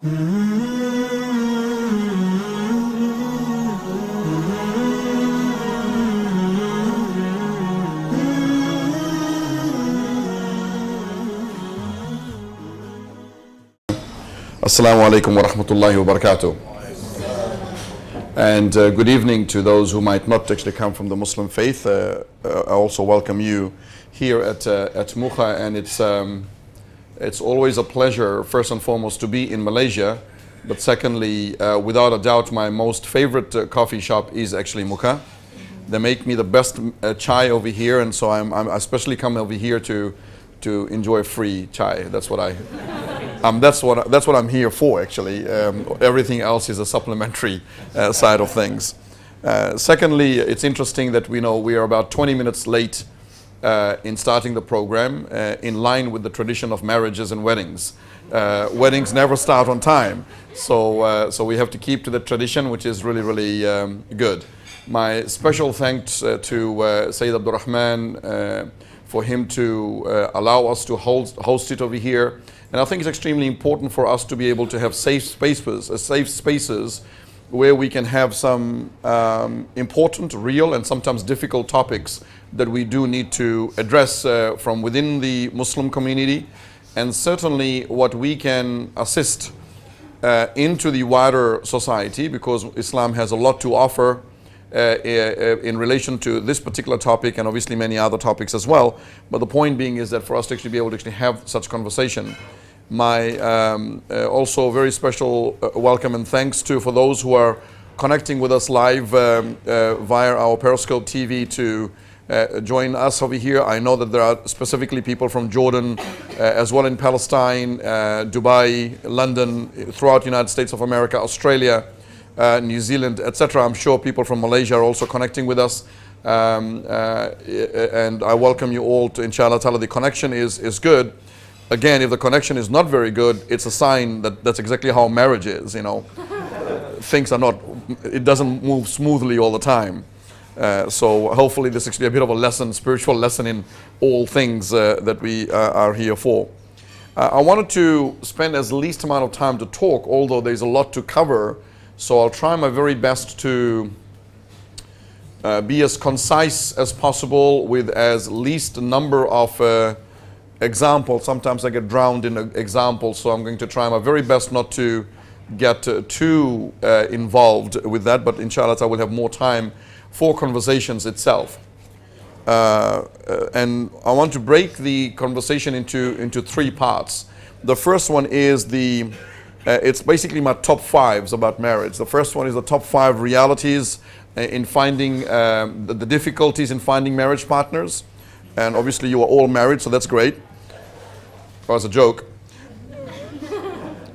Assalamu alaikum wa rahmatullahi wa barakatuh. And good evening to those who might not actually come from the Muslim faith. I also welcome you here at Mukha, and it's always a pleasure, first and foremost, to be in Malaysia. But secondly, without a doubt, my most favorite coffee shop is actually Mukha. They make me the best chai over here, and so I'm especially come over here to enjoy free chai. That's what that's what I'm here for, actually. Everything else is a supplementary side of things. Secondly, it's interesting that we are about 20 minutes late in starting the program, in line with the tradition of marriages and weddings. Weddings never start on time, so we have to keep to the tradition, which is really, really good. My special thanks to Sayyid Abdul Rahman for him to allow us to host it over here. And I think it's extremely important for us to be able to have safe spaces where we can have some important, real, and sometimes difficult topics that we do need to address from within the Muslim community, and certainly what we can assist into the wider society, because Islam has a lot to offer in relation to this particular topic, and obviously many other topics as well. But the point being is that for us to actually be able to actually have such conversation, my also very special welcome and thanks for those who are connecting with us live via our Periscope TV to join us over here. I know that there are specifically people from Jordan, as well in Palestine, Dubai, London, throughout the United States of America, Australia, New Zealand, etc. I'm sure people from Malaysia are also connecting with us. And I welcome you all to, inshallah ta'ala. The connection is good. Again, if the connection is not very good, it's a sign that that's exactly how marriage is, Things are not, it doesn't move smoothly all the time. So hopefully this is actually a bit of a lesson, spiritual lesson in all things that we are here for. I wanted to spend as least amount of time to talk, although there's a lot to cover. So I'll try my very best to be as concise as possible with as least number of examples. Sometimes I get drowned in examples, so I'm going to try my very best not to get too involved with that, but inshallah I will have more time for conversations itself. And I want to break the conversation into three parts. The first one is it's basically my top fives about marriage. The first one is the top 5 realities in finding the difficulties in finding marriage partners. And obviously you are all married, so that's great. Or as a joke.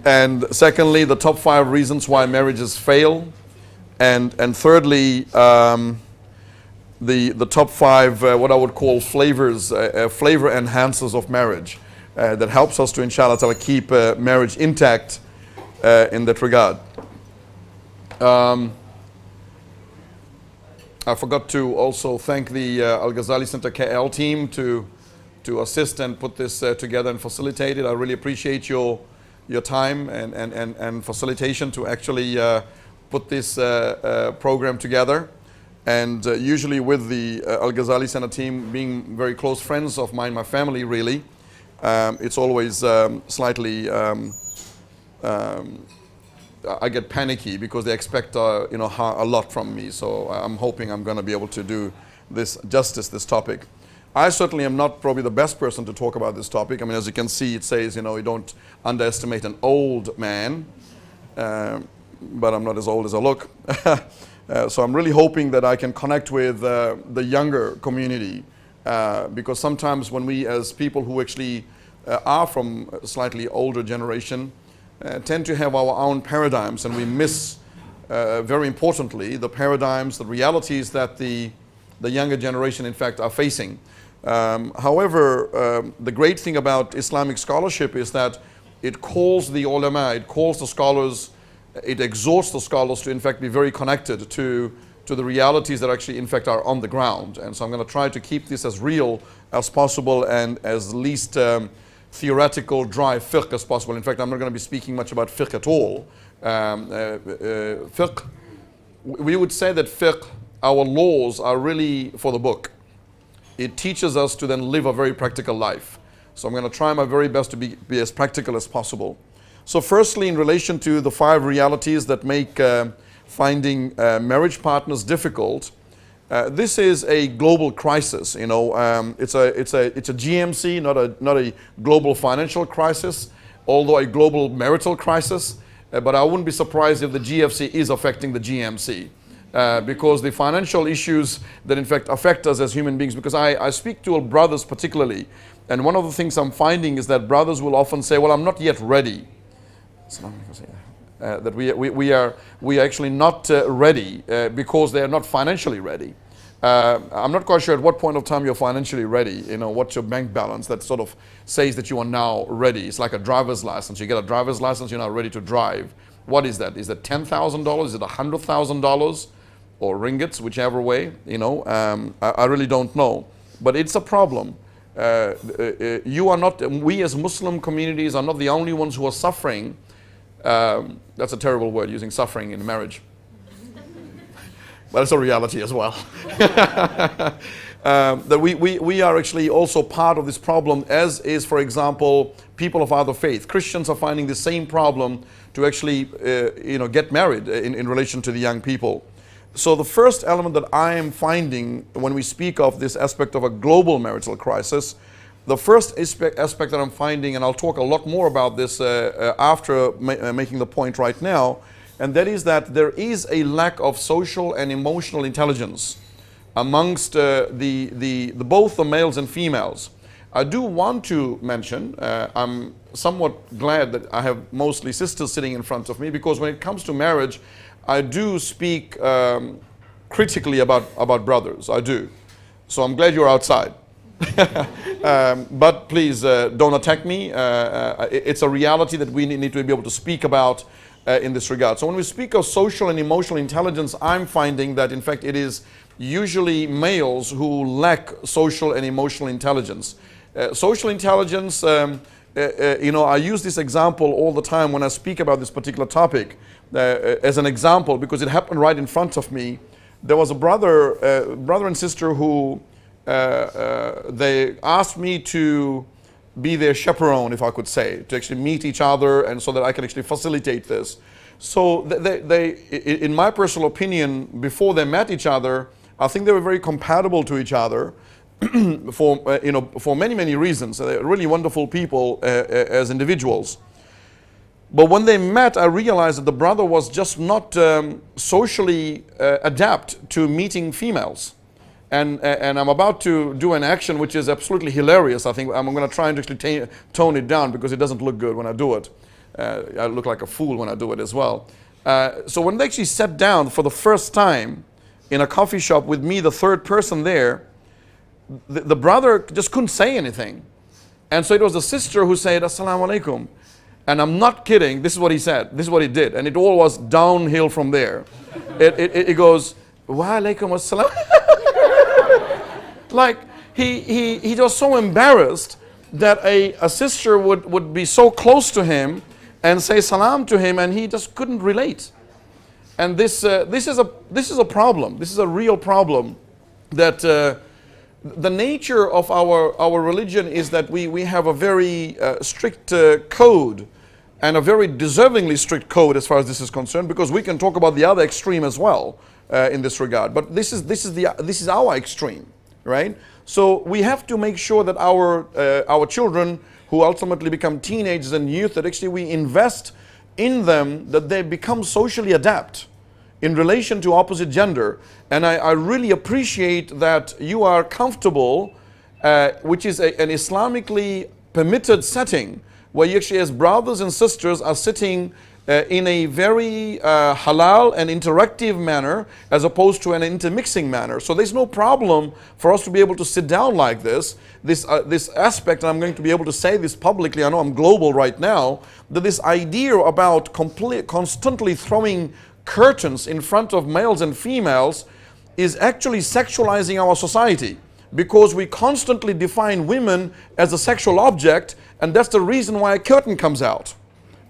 And secondly, the top 5 reasons why marriages fail. And thirdly, the top 5 what I would call flavor enhancers of marriage that helps us to, inshallah ta'ala, keep marriage intact in that regard. I forgot to also thank the Al-Ghazali Center KL team to assist and put this together and facilitate it. I really appreciate your time and facilitation to actually put this program together. And usually with the Al-Ghazali Center team being very close friends of mine, my family really, it's always slightly I get panicky because they expect a lot from me. So I'm hoping I'm going to be able to do this topic. I certainly am not probably the best person to talk about this topic. I mean, as you can see, it says, you don't underestimate an old man, but I'm not as old as I look. So I'm really hoping that I can connect with the younger community, because sometimes when we, as people who actually are from a slightly older generation, tend to have our own paradigms, and we miss, very importantly, the paradigms, the realities that the younger generation, in fact, are facing. However, the great thing about Islamic scholarship is that it calls the ulama, it calls the scholars, it exhorts the scholars to, in fact, be very connected to the realities that actually, in fact, are on the ground. And so I'm going to try to keep this as real as possible and as least theoretical, dry fiqh as possible. In fact, I'm not going to be speaking much about fiqh at all. Fiqh, we would say that fiqh, our laws are really for the book. It teaches us to then live a very practical life. So I'm going to try my very best to be as practical as possible. So firstly, in relation to the 5 realities that make finding marriage partners difficult, this is a global crisis. You know, it's a GMC, not a global financial crisis, although a global marital crisis. But I wouldn't be surprised if the GFC is affecting the GMC. Because the financial issues that in fact affect us as human beings, because I speak to brothers particularly, and one of the things I'm finding is that brothers will often say, well, I'm not yet ready. That we are actually not ready because they are not financially ready. I'm not quite sure at what point of time you're financially ready. You know, what's your bank balance that sort of says that you are now ready. It's like a driver's license. You get a driver's license, you're now ready to drive. What is that? Is it $10,000? Is it $100,000? Or ringgits, whichever way, you know, I really don't know. But it's a problem. You are not, we as Muslim communities are not the only ones who are suffering. That's a terrible word, using suffering in marriage. But it's a reality as well. That we are actually also part of this problem, as is, for example, people of other faith. Christians are finding the same problem to actually you know, get married in relation to the young people. So the first element that I am finding when we speak of this aspect of a global marital crisis, the first aspect that I'm finding, and I'll talk a lot more about this after making the point right now, and that is that there is a lack of social and emotional intelligence amongst both the males and females. I do want to mention, I'm somewhat glad that I have mostly sisters sitting in front of me, because when it comes to marriage, I do speak critically about brothers, I do. So I'm glad you're outside. But please don't attack me. It's a reality that we need to be able to speak about in this regard. So when we speak of social and emotional intelligence, I'm finding that in fact it is usually males who lack social and emotional intelligence. Social intelligence, you know, I use this example all the time when I speak about this particular topic. As an example, because it happened right in front of me. There was a brother and sister who they asked me to be their chaperone, if I could say, to actually meet each other, and so that I can actually facilitate this. So they, in my personal opinion, before they met each other, I think they were very compatible to each other for you know, for many reasons. They're really wonderful people as individuals. But when they met, I realized that the brother was just not socially adept to meeting females. And I'm about to do an action which is absolutely hilarious. I think I'm going to try and actually tone it down, because it doesn't look good when I do it. I look like a fool when I do it as well. So when they actually sat down for the first time in a coffee shop with me, the third person there, the brother just couldn't say anything. And so it was the sister who said, "Assalamu alaikum." And I'm not kidding, this is what he said, this is what he did. And it all was downhill from there. It goes, "Wa alaikum assalam." Like, he was so embarrassed that a sister would be so close to him and say salam to him, and he just couldn't relate. And this is a problem. This is a real problem, that the nature of our religion is that we have a very strict code, and a very deservingly strict code as far as this is concerned, because we can talk about the other extreme as well in this regard. But this is our extreme, right? So we have to make sure that our children, who ultimately become teenagers and youth, that actually we invest in them, that they become socially adept in relation to opposite gender. And I really appreciate that you are comfortable, which is an Islamically permitted setting, where you actually as brothers and sisters are sitting in a very halal and interactive manner, as opposed to an intermixing manner. So there's no problem for us to be able to sit down like this aspect, and I'm going to be able to say this publicly, I know I'm global right now, that this idea about constantly throwing curtains in front of males and females is actually sexualizing our society. because we constantly define women as a sexual object, and that's the reason why a curtain comes out.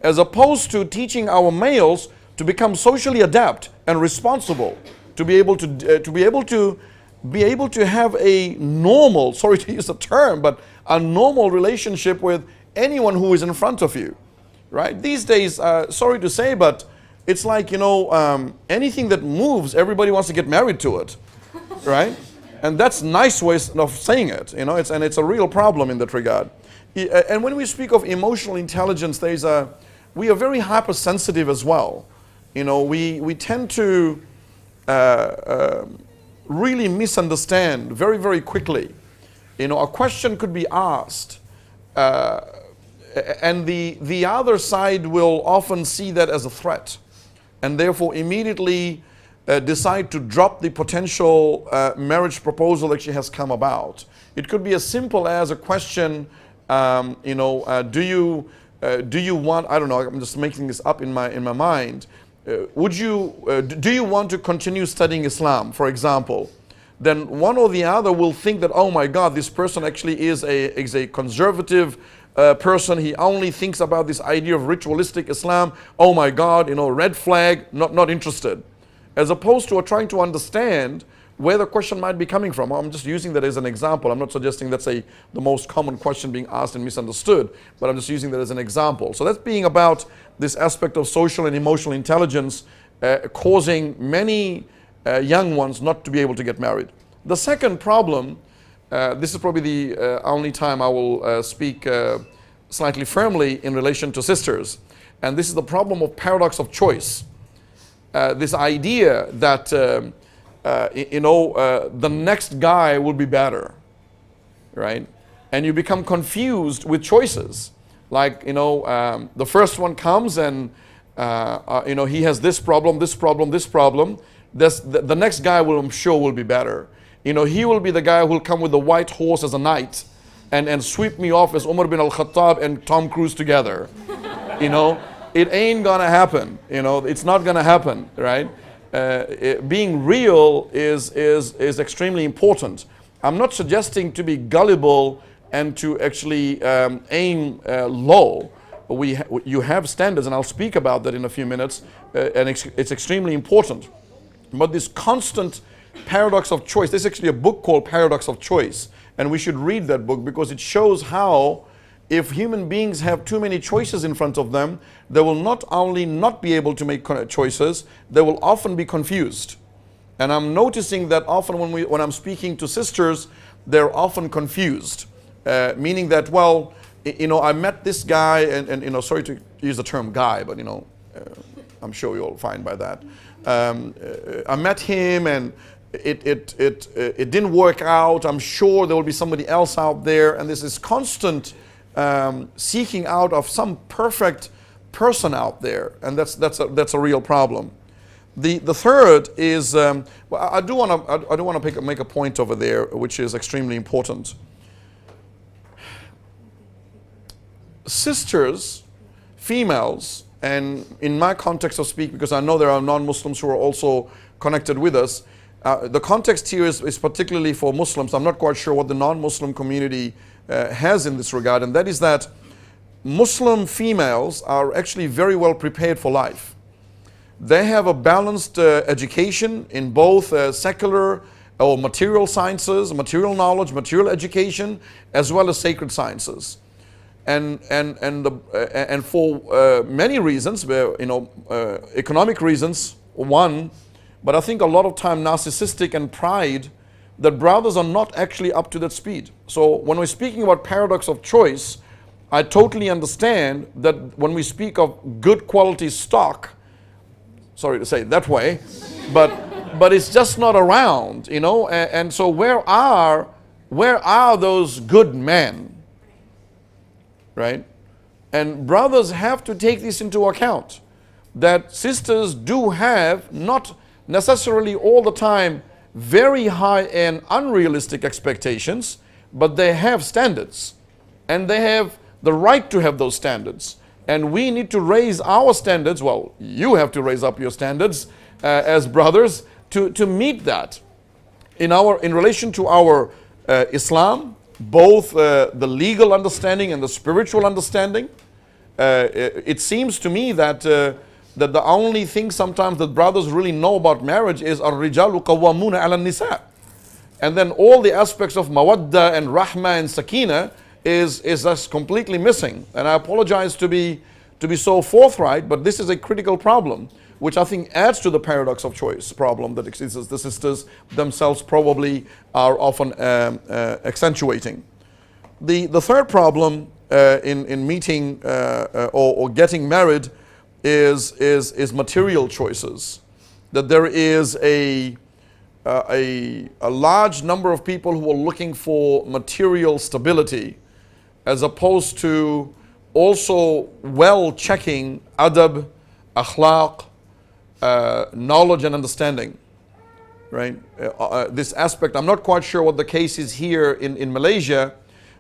As opposed to teaching our males to become socially adept and responsible, to be able to have a normal, sorry to use the term, but a normal relationship with anyone who is in front of you, right? These days, sorry to say, but it's like, anything that moves, everybody wants to get married to it, right? And that's nice ways of saying it, it's a real problem in that regard. And when we speak of emotional intelligence, we are very hypersensitive as well. We tend to really misunderstand very, very quickly. A question could be asked, and the other side will often see that as a threat, and therefore immediately decide to drop the potential marriage proposal that she has come about. It could be as simple as a question, do you want, I don't know, I'm just making this up in my mind, do you want to continue studying Islam, for example? Then one or the other will think that, oh my God, this person actually is a conservative person. He only thinks about this idea of ritualistic Islam. Oh my God, red flag, not interested. As opposed to trying to understand where the question might be coming from. I'm just using that as an example. I'm not suggesting that's the most common question being asked and misunderstood, but I'm just using that as an example. So that's being about this aspect of social and emotional intelligence causing many young ones not to be able to get married. The second problem, this is probably the only time I will speak slightly firmly in relation to sisters, and this is the problem of paradox of choice. This idea that the next guy will be better, right? And you become confused with choices. Like, the first one comes and, he has this problem, this problem, this problem. The next guy I'm sure will be better. He will be the guy who will come with the white horse as a knight and sweep me off as Umar bin al-Khattab and Tom Cruise together. It ain't gonna happen. It's not gonna happen, right? Being real is extremely important. I'm not suggesting to be gullible and to actually aim low. You have standards, and I'll speak about that in a few minutes, and it's extremely important. But this constant paradox of choice, there's actually a book called Paradox of Choice, and we should read that book because it shows how if human beings have too many choices in front of them, they will not only not be able to make choices, they will often be confused. And I'm noticing that often when I'm speaking to sisters, they're often confused. Meaning that, well, I met this guy, and sorry to use the term guy, but I'm sure you're fine by that. I met him, and it didn't work out. I'm sure there will be somebody else out there, and there's this constant seeking out of some perfect person out there, and that's a real problem. The third is, well, I do want to make a point over there, which is extremely important. Sisters, females, and in my context of speak, because I know there are non-Muslims who are also connected with us, the context here is particularly for Muslims. I'm not quite sure what the non-Muslim community has in this regard, and that is that Muslim females are actually very well prepared for life. They have a balanced education in both secular or material sciences, material knowledge, material education, as well as sacred sciences. And for many reasons, economic reasons, one, but I think a lot of time narcissistic and pride, that brothers are not actually up to that speed. So when we're speaking about paradox of choice, I totally understand that when we speak of good quality stock, sorry to say it that way, but it's just not around, and so where are those good men? Right? And brothers have to take this into account, that sisters do have, not necessarily all the time, very high and unrealistic expectations, but they have standards, and they have the right to have those standards. And we need to raise our standards. Well, you have to raise up your standards as brothers to meet that in relation to our Islam, both the legal understanding and the spiritual understanding. It seems to me that that the only thing sometimes that brothers really know about marriage is Ar-Rijalu Qawwamuna ala Nisa. And then all the aspects of Mawadda and Rahma and Sakina is just completely missing. And I apologize to be so forthright, but this is a critical problem, which I think adds to the paradox of choice problem that exists. The sisters themselves probably are often accentuating. The third problem in meeting or getting married is material choices. That there is a large number of people who are looking for material stability, as opposed to also well checking adab, akhlaq, knowledge and understanding, right? This aspect, I'm not quite sure what the case is here in Malaysia,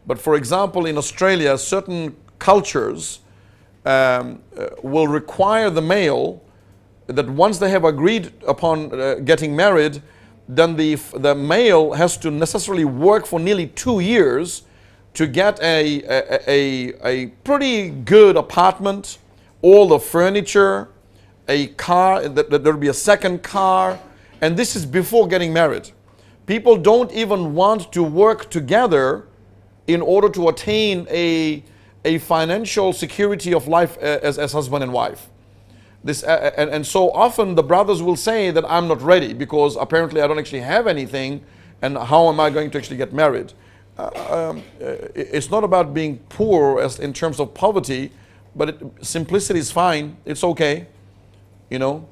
but for example, in Australia, certain cultures will require the male that once they have agreed upon getting married, then the male has to necessarily work for nearly 2 years to get a pretty good apartment, all the furniture, a car, that there will be a second car, and this is before getting married. People don't even want to work together in order to attain a financial security of life as husband and wife. And so often the brothers will say that I'm not ready because apparently I don't actually have anything, and how am I going to actually get married? It's not about being poor as in terms of poverty, but simplicity is fine. It's okay. You know,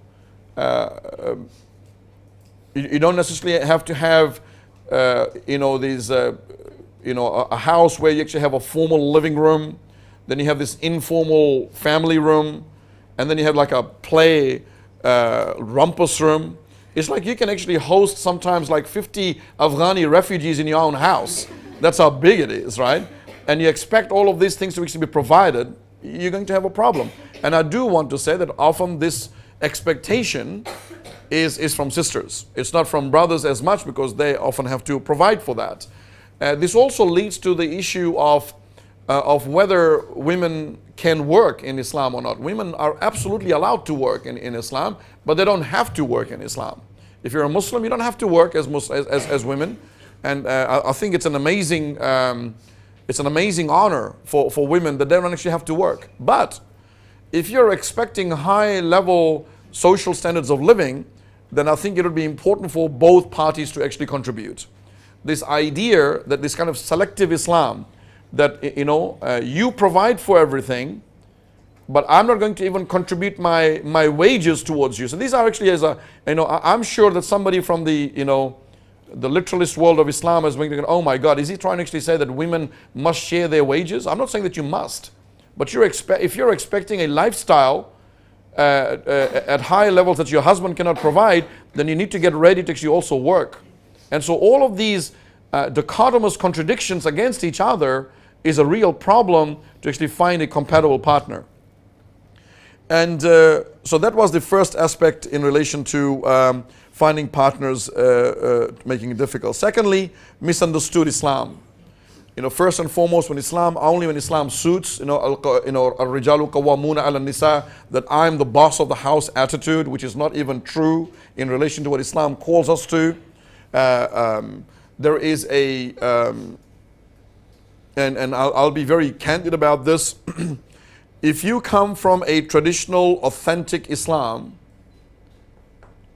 you don't necessarily have to have, you know, these, you know, a house where you actually have a formal living room, then you have this informal family room, and then you have like a play rumpus room. It's like you can actually host sometimes like 50 Afghani refugees in your own house. That's how big it is, right? And you expect all of these things to actually be provided, you're going to have a problem. And I do want to say that often this expectation is from sisters. It's not from brothers as much because they often have to provide for that. This also leads to the issue of whether women can work in Islam or not. Women are absolutely allowed to work in Islam, but they don't have to work in Islam. If you're a Muslim, you don't have to work as women. And I think it's an amazing honor for women that they don't actually have to work. But if you're expecting high level social standards of living, then I think it would be important for both parties to actually contribute. This idea that this kind of selective Islam, that you know, you provide for everything, but I'm not going to even contribute my wages towards you. So these are actually, as a, you know, I'm sure that somebody from the, you know, the literalist world of Islam is going to go, oh my God, is he trying to actually say that women must share their wages? I'm not saying that you must, but if you're expecting a lifestyle at high levels that your husband cannot provide, then you need to get ready to actually also work. And so all of these dichotomous contradictions against each other is a real problem to actually find a compatible partner. And so that was the first aspect in relation to finding partners, making it difficult. Secondly, misunderstood Islam. You know, first and foremost, only when Islam suits, you know, Ar-Rijalu Qawwamuna ala Nisa, that I'm the boss of the house attitude, which is not even true in relation to what Islam calls us to. There is a, and I'll be very candid about this. If you come from a traditional, authentic Islam,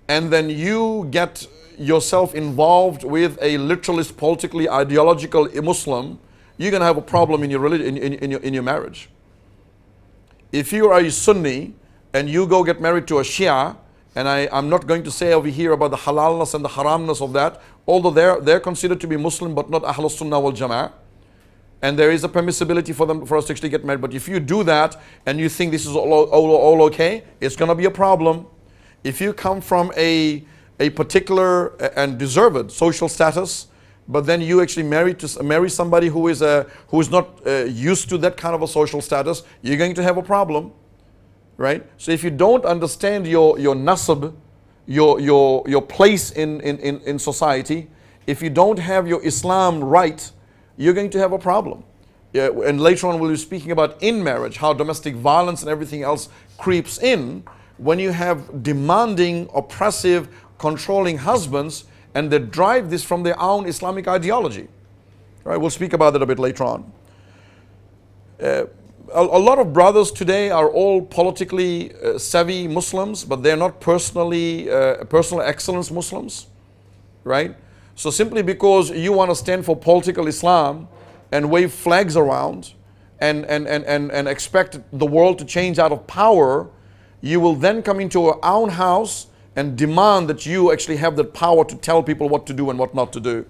and then you get yourself involved with a literalist, politically ideological Muslim, you're going to have a problem in your religion, in your marriage. If you are a Sunni and you go get married to a Shia, and I'm not going to say over here about the halalness and the haramness of that, although they're considered to be Muslim but not Ahlus Sunnah wal Jama'ah, and there is a permissibility for us to actually get married. But if you do that and you think this is all okay, it's going to be a problem. If you come from a particular and deserved social status, but then you actually marry somebody who is not used to that kind of a social status, you're going to have a problem, right? So if you don't understand your nasab, your place in society, if you don't have your Islam right, you're going to have a problem. And later on we'll be speaking about in marriage, how domestic violence and everything else creeps in when you have demanding, oppressive, controlling husbands, and they drive this from their own Islamic ideology. Right? We'll speak about that a bit later on. A lot of brothers today are all politically savvy Muslims, but they're not personal excellence Muslims, right? So simply because you want to stand for political Islam and wave flags around and expect the world to change out of power, you will then come into your own house and demand that you actually have the power to tell people what to do and what not to do.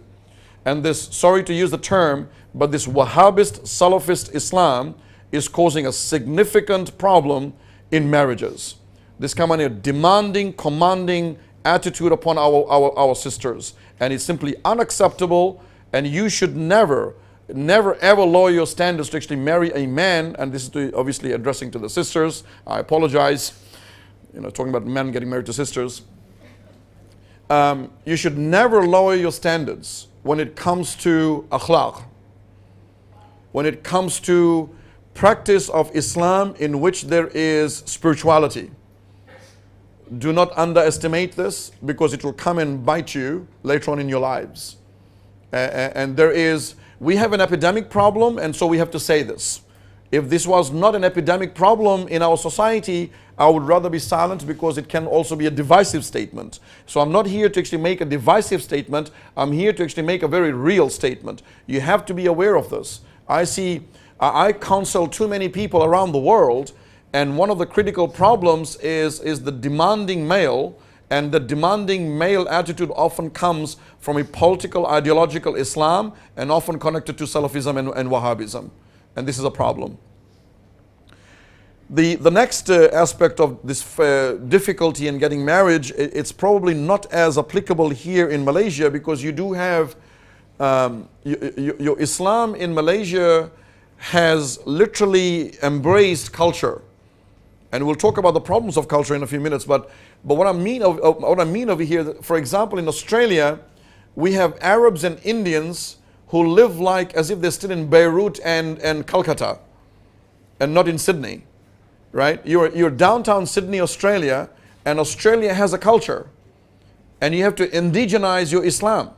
And this, sorry to use the term, but this Wahhabist, Salafist Islam is causing a significant problem in marriages. This kind of demanding, commanding attitude upon our sisters. And it's simply unacceptable, and you should never ever lower your standards to actually marry a man, and this is obviously addressing to the sisters. I apologize, talking about men getting married to sisters. You should never lower your standards when it comes to akhlaq, when it comes to practice of Islam in which there is spirituality. Do not underestimate this, because it will come and bite you later on in your lives. And we have an epidemic problem, and so we have to say this. If this was not an epidemic problem in our society, I would rather be silent, because it can also be a divisive statement. So I'm not here to actually make a divisive statement. I'm here to actually make a very real statement. You have to be aware of this. I counsel too many people around the world, and one of the critical problems is the demanding male, and the demanding male attitude often comes from a political, ideological Islam, and often connected to Salafism and Wahhabism. And this is a problem. The next aspect of this difficulty in getting marriage, it's probably not as applicable here in Malaysia, because you do have your Islam in Malaysia has literally embraced culture, and we'll talk about the problems of culture in a few minutes. But what I mean over here, for example, in Australia, we have Arabs and Indians who live like as if they're still in Beirut and Calcutta, and not in Sydney, right? You're downtown Sydney, Australia, and Australia has a culture, and you have to indigenize your Islam.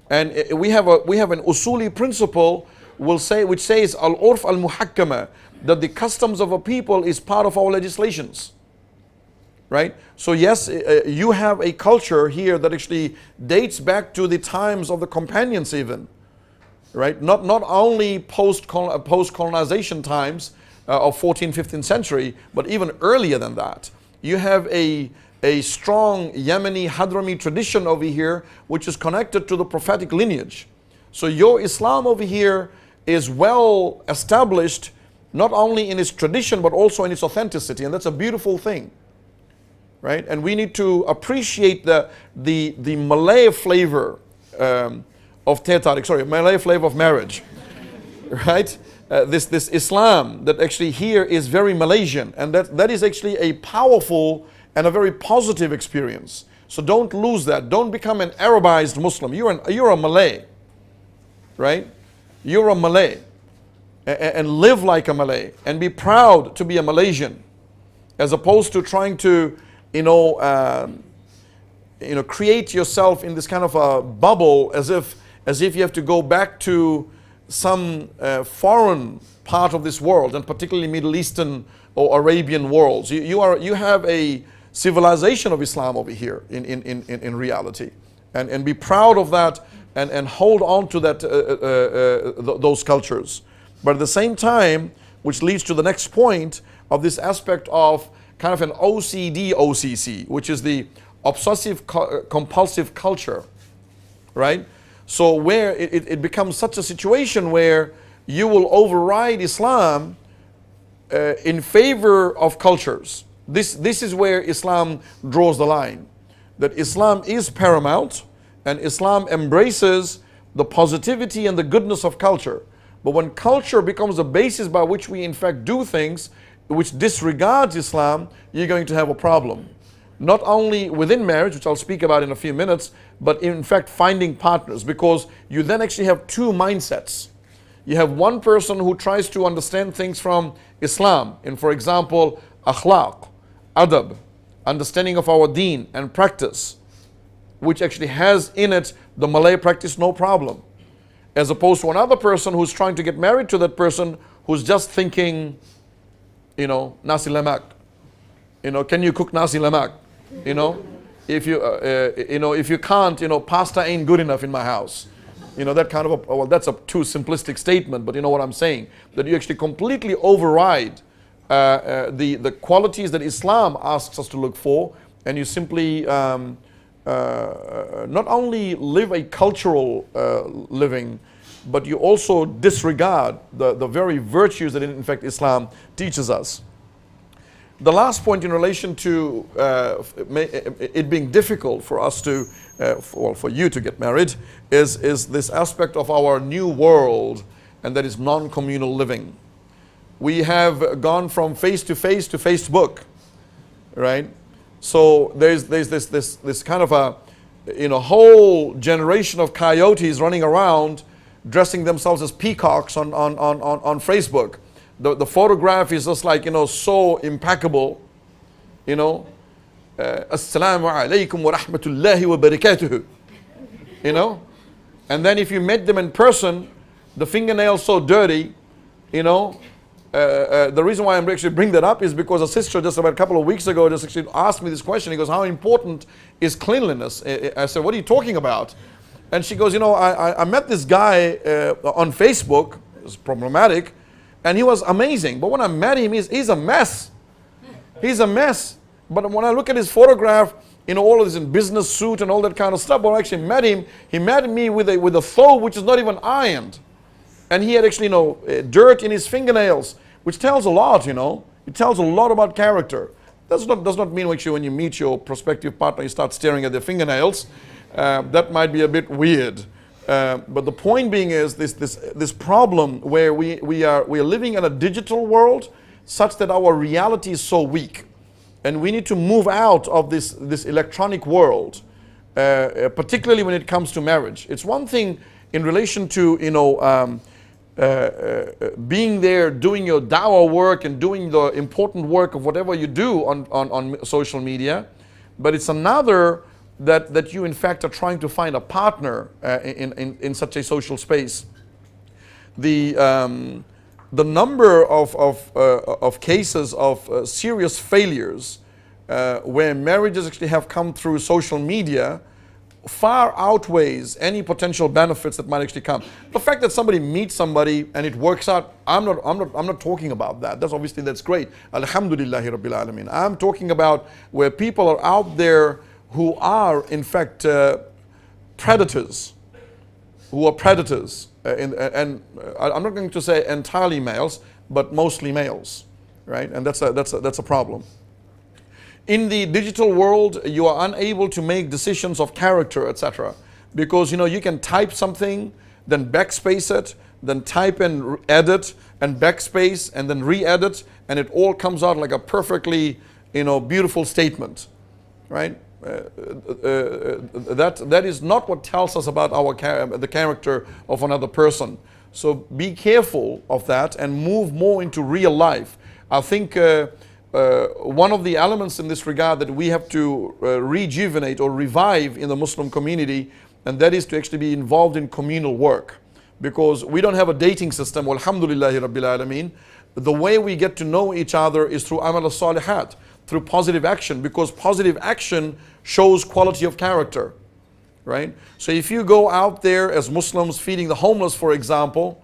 And we have an usuli principle which says al-urf al-muhakkama, that the customs of a people is part of our legislations, right? So yes, you have a culture here that actually dates back to the times of the companions even, right? Not only post-colonization times of 14th, 15th century, but even earlier than that. You have a strong Yemeni Hadrami tradition over here, which is connected to the prophetic lineage. So your Islam over here is well established, not only in its tradition, but also in its authenticity. And that's a beautiful thing, right? And we need to appreciate the Malay flavor of teh tarik, Malay flavor of marriage, right? This Islam that actually here is very Malaysian, and that is actually a powerful and a very positive experience. So don't lose that. Don't become an Arabized Muslim. You're a Malay, right? You're a Malay, and live like a Malay, and be proud to be a Malaysian, as opposed to trying to, create yourself in this kind of a bubble, as if you have to go back to some foreign part of this world, and particularly Middle Eastern or Arabian worlds. You have a civilization of Islam over here in reality, and be proud of that, and hold on to that those cultures. But at the same time, which leads to the next point of this aspect of kind of an OCC, which is the obsessive compulsive culture, right? So where it becomes such a situation where you will override Islam in favor of cultures. This is where Islam draws the line, that Islam is paramount, and Islam embraces the positivity and the goodness of culture. But when culture becomes the basis by which we in fact do things, which disregards Islam, you're going to have a problem. not only within marriage, which I'll speak about in a few minutes, but in fact finding partners, because you then actually have two mindsets. You have one person who tries to understand things from Islam, in, for example, akhlaq, adab, understanding of our deen and practice, which actually has in it the Malay practice, no problem. As opposed to another person who's trying to get married to that person who's just thinking, nasi lemak. Can you cook nasi lemak? If you can't, pasta ain't good enough in my house. That kind of well, that's a too simplistic statement, but you know what I'm saying. That you actually completely override the qualities that Islam asks us to look for, and you simply not only live a cultural living, but you also disregard the very virtues that in fact Islam teaches us. The last point in relation to it being difficult for us to, for you to get married, is this aspect of our new world, and that is non-communal living. We have gone from face to Facebook, right? So there's this kind of a whole generation of coyotes running around, dressing themselves as peacocks on Facebook. The photograph is just like, so impeccable, Assalamu alaikum wa rahmatullahi wa barakatuhu, and then if you met them in person, the fingernails so dirty, the reason why I'm actually bring that up is because a sister just about a couple of weeks ago just actually asked me this question. He goes, how important is cleanliness? I said, what are you talking about? And she goes, I met this guy on Facebook. It's problematic. And he was amazing. But when I met him, he's a mess. He's a mess. But when I look at his photograph, all of this in business suit and all that kind of stuff, when I actually met him, he met me with a thobe which is not even ironed. And he had actually, dirt in his fingernails, which tells a lot, It tells a lot about character. Does not mean actually when you meet your prospective partner, you start staring at their fingernails. That might be a bit weird. But the point being is this problem where we are living in a digital world such that our reality is so weak, and we need to move out of this electronic world, particularly when it comes to marriage. It's one thing in relation to being there, doing your dawah work and doing the important work of whatever you do on social media, but it's another that you in fact are trying to find a partner in such a social space. The number of cases of serious failures where marriages actually have come through social media far outweighs any potential benefits that might actually come. The fact that somebody meets somebody and it works out, I'm not talking about that. That's great. Alhamdulillahi Rabbil Alameen. I'm talking about where people are out there who are in fact predators, and I'm not going to say entirely males, but mostly males, right? And that's a problem. In the digital world, you are unable to make decisions of character, etc., because you can type something, then backspace it, then type and edit, and backspace, and then re-edit, and it all comes out like a perfectly beautiful statement, right? That is not what tells us about the character of another person. So be careful of that and move more into real life. I think one of the elements in this regard that we have to rejuvenate or revive in the Muslim community, and that is to actually be involved in communal work, because we don't have a dating system. Alhamdulillahi Rabbil Alameen. The way we get to know each other is through amal as-salihat, through positive action, because positive action shows quality of character, right? So if you go out there as Muslims feeding the homeless, for example,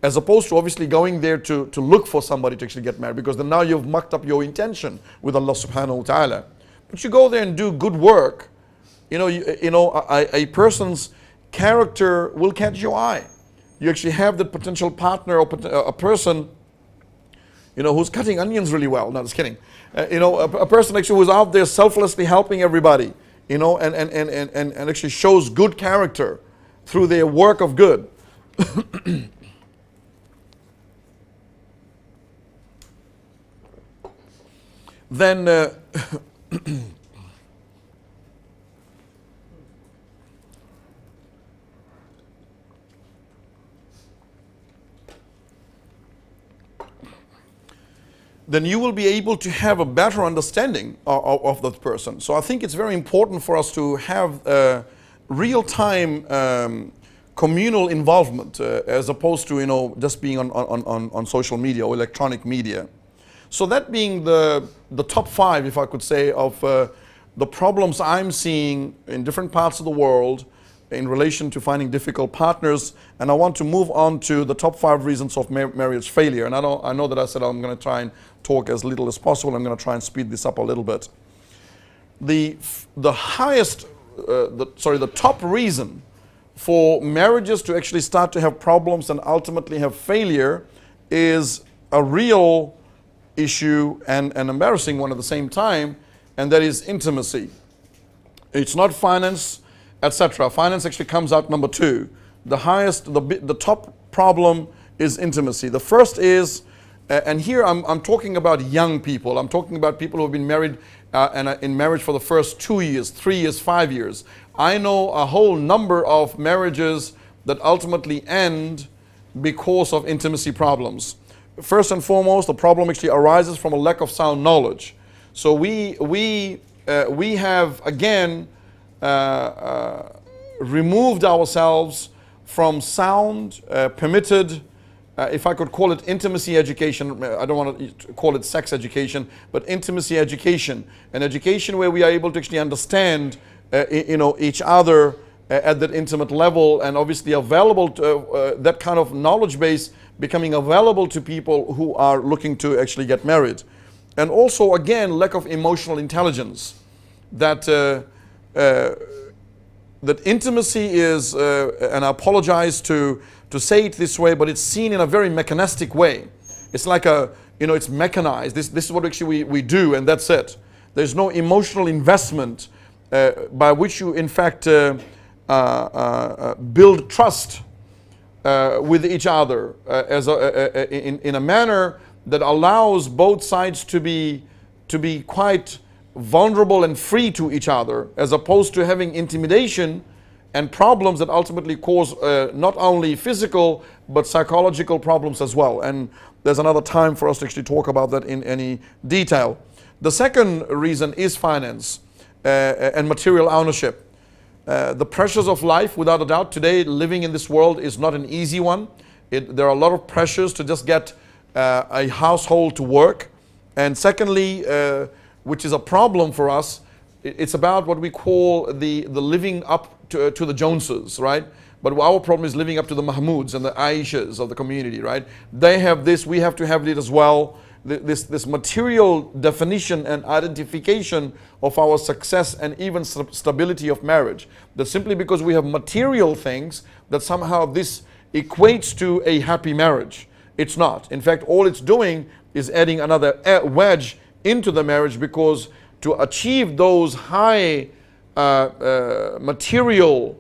as opposed to obviously going there to look for somebody to actually get married, because then now you've mucked up your intention with Allah subhanahu wa ta'ala. But you go there and do good work, a person's character will catch your eye. You actually have the potential partner or a person who's cutting onions really well. No, just kidding. A person actually who's out there selflessly helping everybody, and actually shows good character through their work of good. Then then you will be able to have a better understanding of that person. So I think it's very important for us to have real-time communal involvement as opposed to, you know, just being on social media or electronic media. So that being the top 5, if I could say, of the problems I'm seeing in different parts of the world in relation to finding difficult partners, and I want to move on to the top 5 reasons of marriage failure. And I know that I said I'm going to try and talk as little as possible. I'm going to try and speed this up a little bit. The top reason for marriages to actually start to have problems and ultimately have failure is a real issue and an embarrassing one at the same time, and that is intimacy. It's not finance, etc. Finance actually comes out number 2. The top problem is intimacy. The first is, and here I'm talking about young people. I'm talking about people who have been married and in marriage for the first 2 years, 3 years, 5 years. I know a whole number of marriages that ultimately end because of intimacy problems. First and foremost, the problem actually arises from a lack of sound knowledge. So we have again removed ourselves from sound, permitted, if I could call it intimacy education. I don't want to call it sex education, but intimacy education, an education where we are able to actually understand, each other at that intimate level, and obviously available to that kind of knowledge base becoming available to people who are looking to actually get married. And also, again, lack of emotional intelligence. That intimacy is, and I apologize to say it this way, but it's seen in a very mechanistic way. It's like it's mechanized. This is what actually we do, and that's it. There's no emotional investment by which you, in fact, build trust with each other in a manner that allows both sides to be quite vulnerable and free to each other, as opposed to having intimidation and problems that ultimately cause not only physical but psychological problems as well. And there's another time for us to actually talk about that in any detail. The second reason is finance and material ownership. The pressures of life, without a doubt, today living in this world is not an easy one. There are a lot of pressures to just get a household to work. And secondly, which is a problem for us, it's about what we call the living up to the Joneses, right? But our problem is living up to the Mahmoods and the Aishas of the community, right? They have this, we have to have it as well. This material definition and identification of our success and even stability of marriage. That simply because we have material things, that somehow this equates to a happy marriage. It's not. In fact, all it's doing is adding another wedge into the marriage, because to achieve those high material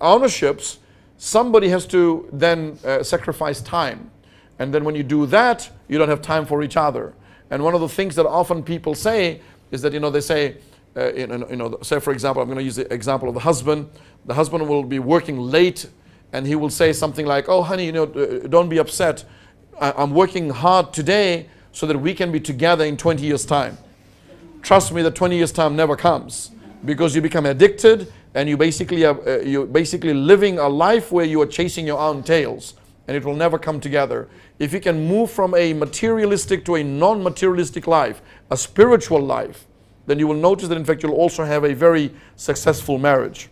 ownerships, somebody has to then sacrifice time. And then when you do that, you don't have time for each other. And one of the things that often people say is that, they say, say for example, I'm going to use the example of the husband. The husband will be working late, and he will say something like, "Oh, honey, don't be upset. I'm working hard today so that we can be together in 20 years' time." Trust me, that 20 years' time never comes, because you become addicted, and you're basically living a life where you are chasing your own tails, and it will never come together. If you can move from a materialistic to a non-materialistic life, a spiritual life, then you will notice that in fact you'll also have a very successful marriage.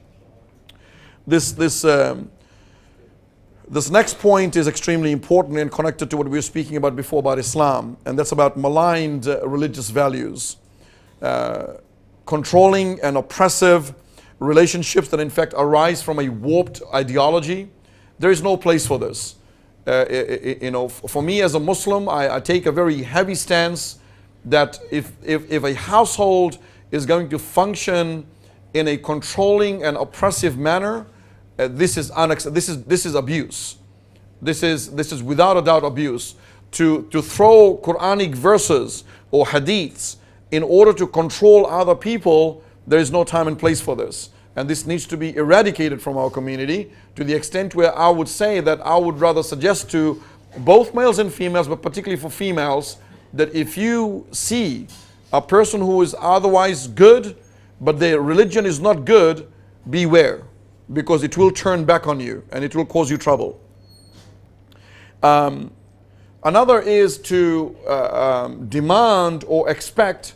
This next point is extremely important and connected to what we were speaking about before about Islam, and that's about maligned religious values. Controlling and oppressive relationships that in fact arise from a warped ideology. There is no place for this. For me as a Muslim, I take a very heavy stance that if a household is going to function in a controlling and oppressive manner, this is abuse. This is without a doubt abuse. To throw Quranic verses or hadiths in order to control other people, there is no time and place for this. And this needs to be eradicated from our community, to the extent where I would say that I would rather suggest to both males and females, but particularly for females, that if you see a person who is otherwise good, but their religion is not good, beware, because it will turn back on you and it will cause you trouble. Another is to demand or expect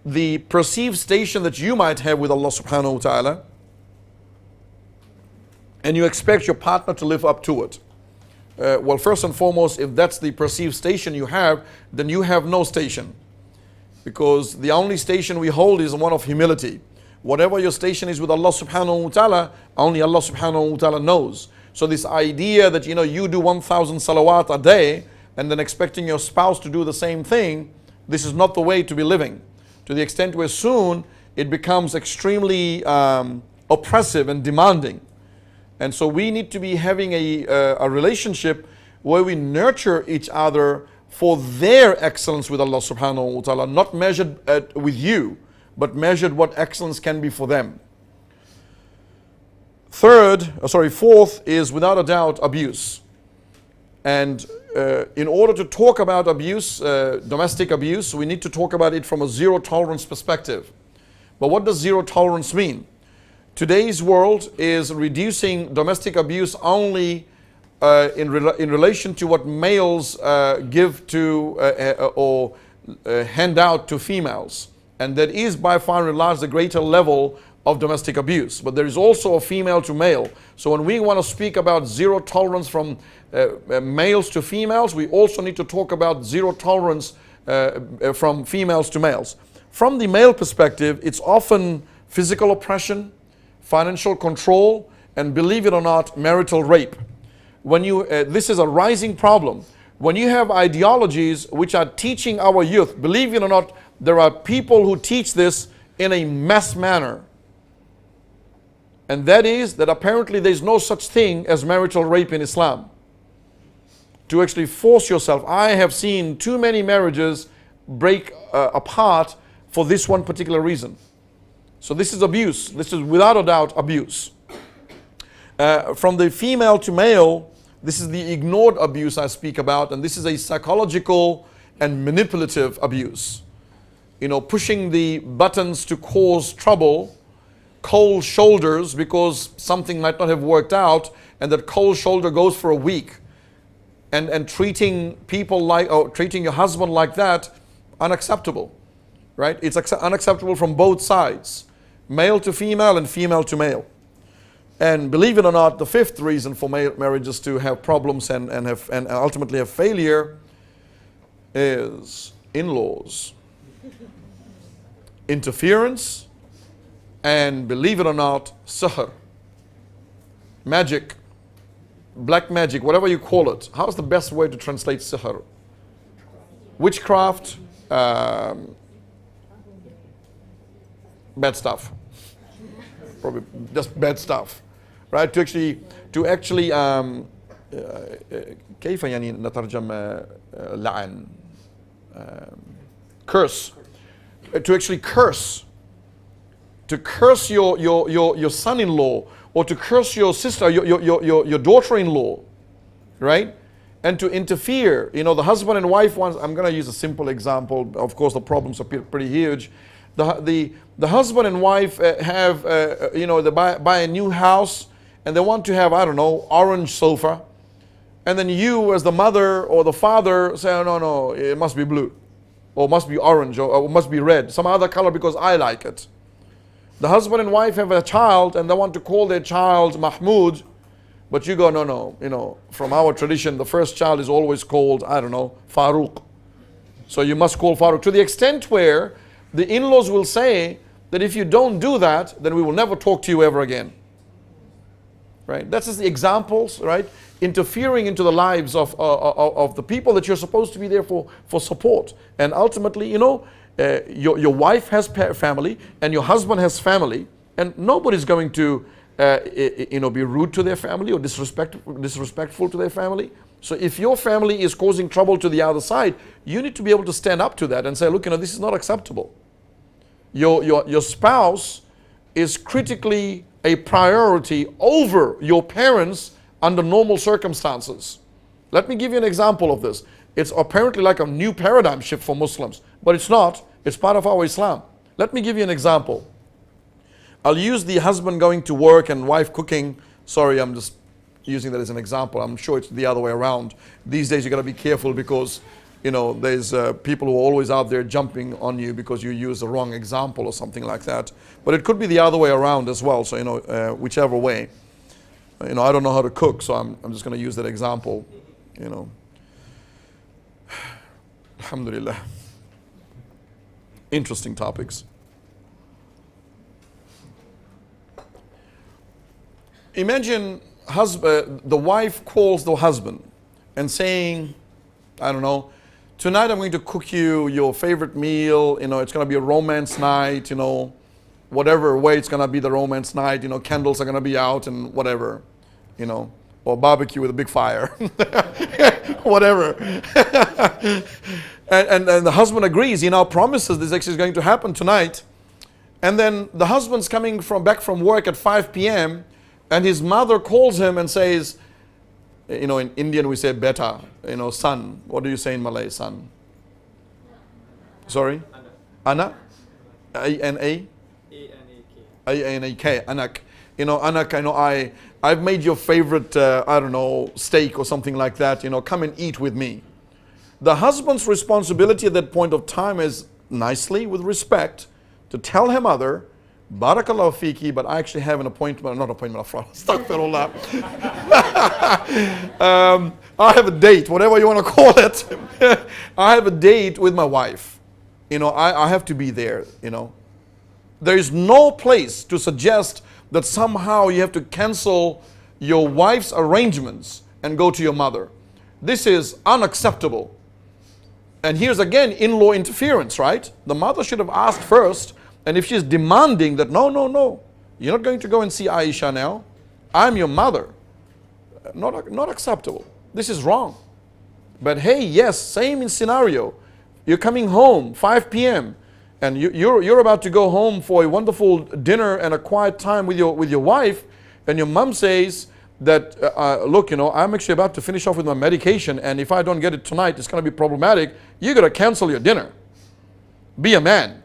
the perceived station that you might have with Allah subhanahu wa ta'ala, and you expect your partner to live up to it. Well, first and foremost, if that's the perceived station you have, then you have no station. Because the only station we hold is one of humility. Whatever your station is with Allah subhanahu wa ta'ala, only Allah subhanahu wa ta'ala knows. So this idea that you do 1,000 salawat a day and then expecting your spouse to do the same thing, this is not the way to be living. To the extent where soon it becomes extremely oppressive and demanding. And so we need to be having a relationship where we nurture each other for their excellence with Allah subhanahu wa ta'ala, not measured with you, but measured what excellence can be for them. Fourth is without a doubt abuse. And in order to talk about abuse, domestic abuse, we need to talk about it from a zero tolerance perspective. But what does zero tolerance mean? Today's world is reducing domestic abuse only in relation to what males give to or hand out to females. And that is by far and large the greater level of domestic abuse. But there is also a female to male. So when we want to speak about zero tolerance from males to females, we also need to talk about zero tolerance from females to males. From the male perspective, it's often physical oppression, financial control, and believe it or not, marital rape. When this is a rising problem. When you have ideologies which are teaching our youth, believe it or not, there are people who teach this in a mass manner. And that is that apparently there is no such thing as marital rape in Islam. To actually force yourself. I have seen too many marriages break apart for this one particular reason. So this is abuse. This is without a doubt abuse. From the female to male, this is the ignored abuse I speak about, and this is a psychological and manipulative abuse. Pushing the buttons to cause trouble, cold shoulders because something might not have worked out, and that cold shoulder goes for a week. And treating people like, or treating your husband like that, unacceptable. Right? It's unacceptable from both sides. Male to female and female to male. And believe it or not, the fifth reason for marriages to have problems and ultimately have failure is in-laws. Interference, and believe it or not, sihr. Magic, black magic, whatever you call it. How's the best way to translate sihr? Witchcraft, bad stuff. Probably just bad stuff. Right? To actually كيف يعني نترجم لعن curse. To actually curse. To curse your son-in-law, or to curse your sister, your daughter-in-law. Right? And to interfere. The husband and wife ones, I'm going to use a simple example. Of course the problems are pretty huge. The husband and wife have, they buy a new house and they want to have, I don't know, orange sofa. And then you as the mother or the father say, oh, no, it must be blue. Or must be orange, or must be red. Some other color because I like it. The husband and wife have a child and they want to call their child Mahmoud. But you go, no, from our tradition, the first child is always called, I don't know, Farouk. So you must call Farouk. To the extent where the in-laws will say that if you don't do that, then we will never talk to you ever again. Right? That's just the examples, right? Interfering into the lives of the people that you're supposed to be there for support. And ultimately, your wife has family and your husband has family, and nobody's going to be rude to their family or disrespectful to their family. So if your family is causing trouble to the other side, you need to be able to stand up to that and say, look, this is not acceptable. Your spouse is critically a priority over your parents under normal circumstances. Let me give you an example of this. It's apparently like a new paradigm shift for Muslims, but it's not. It's part of our Islam. Let me give you an example. I'll use the husband going to work and wife cooking. Sorry, I'm just using that as an example. I'm sure it's the other way around. These days you got to be careful because, you know, there's people who are always out there jumping on you because you use the wrong example or something like that. But it could be the other way around as well. So, you know, whichever way. You know, I don't know how to cook, so I'm just going to use that example. You know, alhamdulillah. Interesting topics. Imagine the wife calls the husband and saying, I don't know, tonight I'm going to cook you your favorite meal. You know, it's going to be a romance night, you know, whatever way it's going to be the romance night, you know, candles are going to be out and whatever, you know, or barbecue with a big fire, whatever. and the husband agrees, he now promises this actually is going to happen tonight. And then the husband's coming back from work at 5 p.m. and his mother calls him and says, you know, in Indian we say beta, you know, son. What do you say in Malay, son? Sorry? Anak? A-N-A? A-N-A-K. Anak. You know, anak, I know I've made your favorite, I don't know, steak or something like that. You know, come and eat with me. The husband's responsibility at that point of time is nicely, with respect, to tell her mother, Barakallahu fiki, but I actually have an appointment, not appointment, astaghfirullah. I have a date, whatever you want to call it. I have a date with my wife. You know, I have to be there, you know. There is no place to suggest that somehow you have to cancel your wife's arrangements and go to your mother. This is unacceptable. And here's again in-law interference, right? The mother should have asked first. And if she's demanding that, no, you're not going to go and see Aisha now. I'm your mother. Not acceptable. This is wrong. But hey, yes, same in scenario. You're coming home 5 p.m. and you're about to go home for a wonderful dinner and a quiet time with your wife, and your mom says that, look, you know, I'm actually about to finish off with my medication, and if I don't get it tonight, it's going to be problematic. You got to cancel your dinner. Be a man.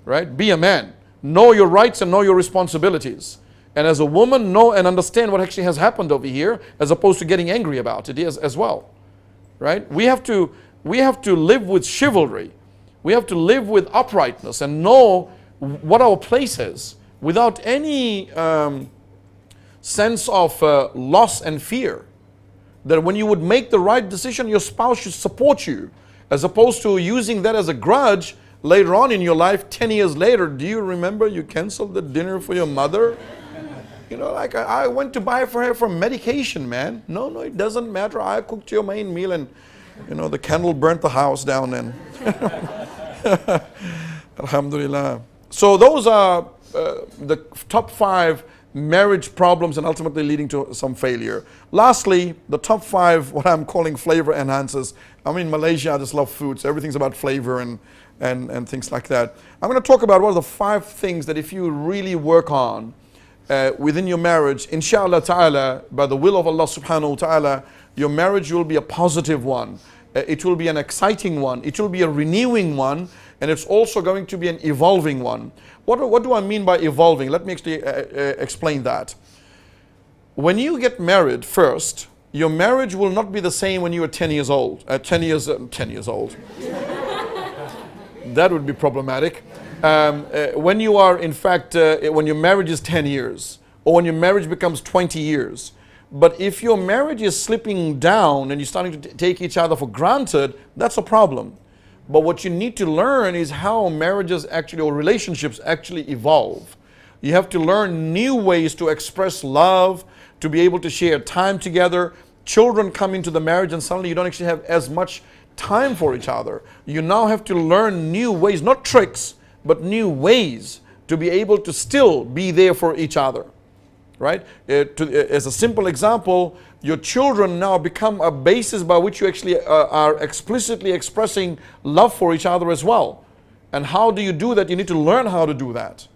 Right? Be a man. Know your rights and know your responsibilities. And as a woman, know and understand what actually has happened over here, as opposed to getting angry about it as well. Right? We have to live with chivalry. We have to live with uprightness and know what our place is without any sense of loss and fear. That when you would make the right decision, your spouse should support you, as opposed to using that as a grudge. Later on in your life, 10 years later, do you remember you canceled the dinner for your mother? You know, like I went to buy for her for medication, man. No, it doesn't matter. I cooked your main meal and, you know, the candle burnt the house down and alhamdulillah. So those are the top 5 marriage problems and ultimately leading to some failure. Lastly, the top 5, what I'm calling flavor enhancers. I'm in Malaysia, I just love food, so everything's about flavor and things like that. I'm going to talk about what are the 5 things that if you really work on within your marriage, inshallah ta'ala, by the will of Allah subhanahu wa ta'ala, your marriage will be a positive one. It will be an exciting one. It will be a renewing one. And it's also going to be an evolving one. What do I mean by evolving? Let me actually explain that. When you get married first, your marriage will not be the same when you are 10 years old. 10 years old. That would be problematic. When you are, in fact, when your marriage is 10 years, or when your marriage becomes 20 years. But if your marriage is slipping down and you're starting to take each other for granted, that's a problem. But what you need to learn is how marriages actually, or relationships actually evolve. You have to learn new ways to express love, to be able to share time together. Children come into the marriage and suddenly you don't actually have as much time for each other. You now have to learn new ways, not tricks, but new ways to be able to still be there for each other. Right? As a simple example, your children now become a basis by which you actually are explicitly expressing love for each other as well. And how do you do that? You need to learn how to do that.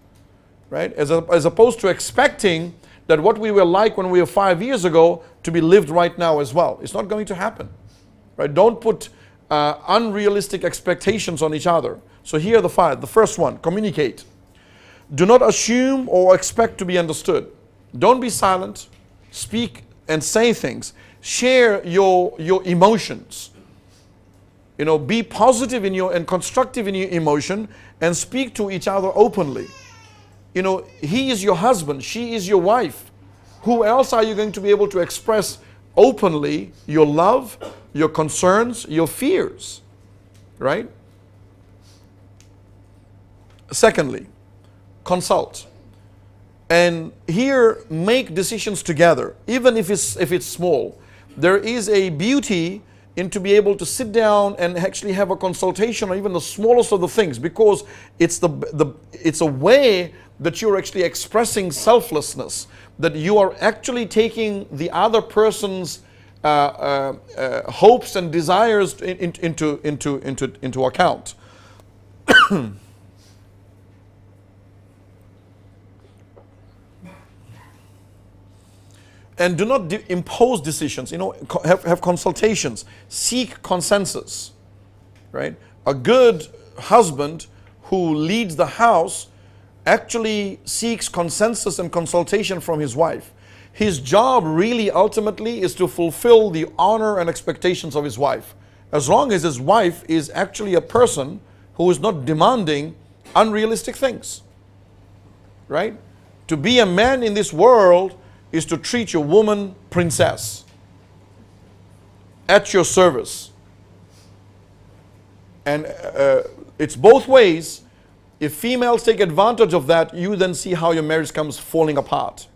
Right? As opposed to expecting that what we were like when we were 5 years ago to be lived right now as well. It's not going to happen. Right? Don't put unrealistic expectations on each other. So here are the five. The first one, communicate. Do not assume or expect to be understood. Don't be silent. Speak and say things. Share your emotions. You know, be positive in your and constructive in your emotion and speak to each other openly. You know, he is your husband, she is your wife. Who else are you going to be able to express openly your love, your concerns, your fears? Right? Secondly, consult. And here, make decisions together, even if it's small. There is a beauty in to be able to sit down and actually have a consultation on even the smallest of the things, because it's it's a way that you're actually expressing selflessness, that you are actually taking the other person's hopes and desires into account. And do not impose decisions. You know, have consultations. Seek consensus. Right? A good husband who leads the house actually seeks consensus and consultation from his wife. His job really ultimately is to fulfill the honor and expectations of his wife. As long as his wife is actually a person who is not demanding unrealistic things. Right? To be a man in this world is to treat your woman princess, at your service. And it's both ways. If females take advantage of that, you then see how your marriage comes falling apart.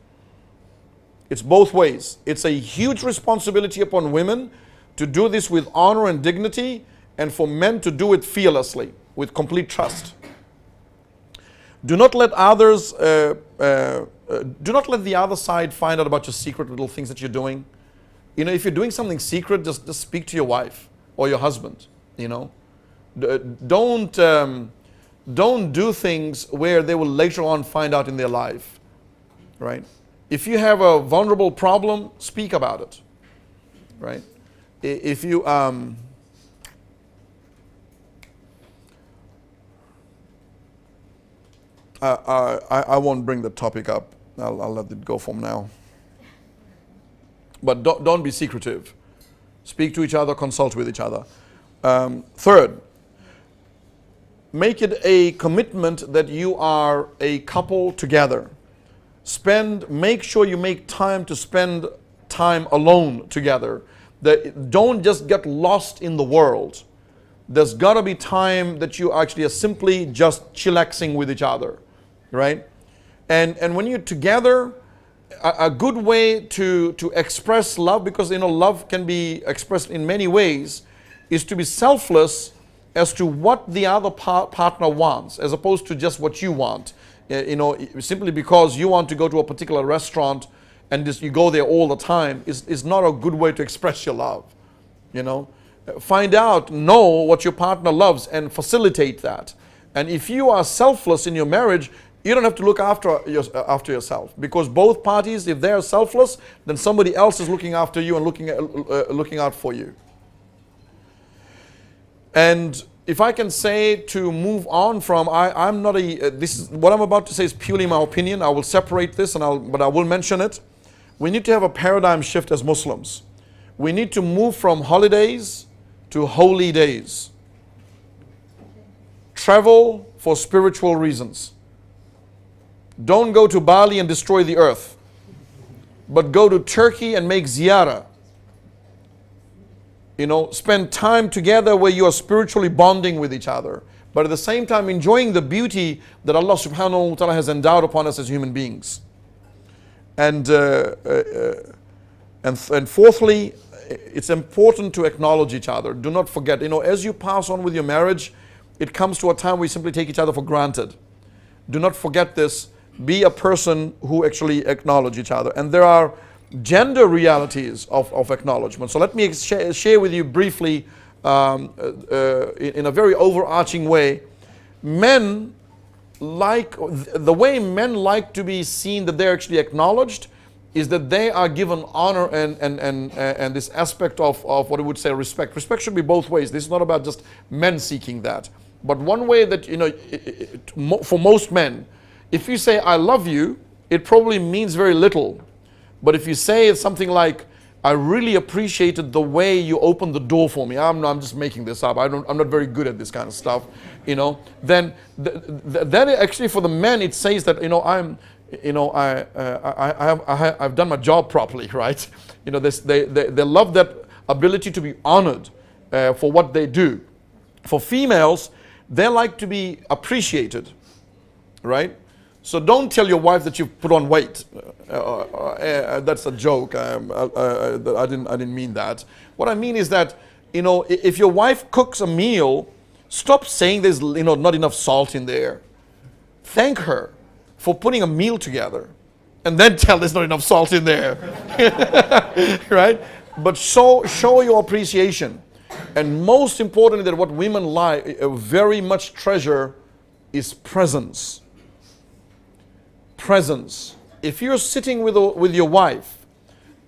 It's both ways. It's a huge responsibility upon women to do this with honor and dignity, and for men to do it fearlessly, with complete trust. Do not let others do not let the other side find out about your secret little things that you're doing. You know, if you're doing something secret, just speak to your wife or your husband. You know, don't do things where they will later on find out in their life. Right? If you have a vulnerable problem, speak about it. Right? If you I won't bring the topic up. I'll let it go from now. But don't be secretive. Speak to each other, consult with each other. Third, make it a commitment that you are a couple together. Make sure you make time to spend time alone together. Don't just get lost in the world. There's got to be time that you actually are simply just chillaxing with each other. Right? And when you're together, a good way to express love, because you know love can be expressed in many ways, is to be selfless as to what the other partner wants, as opposed to just what you want. You know, simply because you want to go to a particular restaurant and just you go there all the time is not a good way to express your love. You know, find out, know what your partner loves and facilitate that. And if you are selfless in your marriage, you don't have to look after yourself, because both parties, if they are selfless, then somebody else is looking after you and looking out for you. And if I can say to move on from, I'm not this is what I'm about to say is purely my opinion. I will separate this, but I will mention it. We need to have a paradigm shift as Muslims. We need to move from holidays to holy days. Travel for spiritual reasons. Don't go to Bali and destroy the earth, but go to Turkey and make ziyarah. You know, spend time together where you are spiritually bonding with each other, but at the same time enjoying the beauty that Allah subhanahu wa ta'ala has endowed upon us as human beings. And fourthly, it's important to acknowledge each other. Do not forget, you know, as you pass on with your marriage, it comes to a time where you simply take each other for granted. Do not forget this. Be a person who actually acknowledge each other. And there are gender realities of acknowledgement. So let me share with you briefly, in a very overarching way. The way men like to be seen that they're actually acknowledged, is that they are given honor and this aspect of what I would say respect. Respect should be both ways. This is not about just men seeking that. But one way that, for most men, if you say, I love you, it probably means very little. But if you say something like, I really appreciated the way you opened the door for me. I'm just making this up. I'm not very good at this kind of stuff, Then actually for the men it says that I've done my job properly, right? They love that ability to be honored for what they do. For females, they like to be appreciated, right? So don't tell your wife that you've put on weight. That's a joke. I didn't mean that. What I mean is that, if your wife cooks a meal, stop saying there's not enough salt in there. Thank her for putting a meal together, and then tell there's not enough salt in there, right? But show your appreciation, and most importantly, that what women very much treasure is presence. Presence. If you're sitting with your wife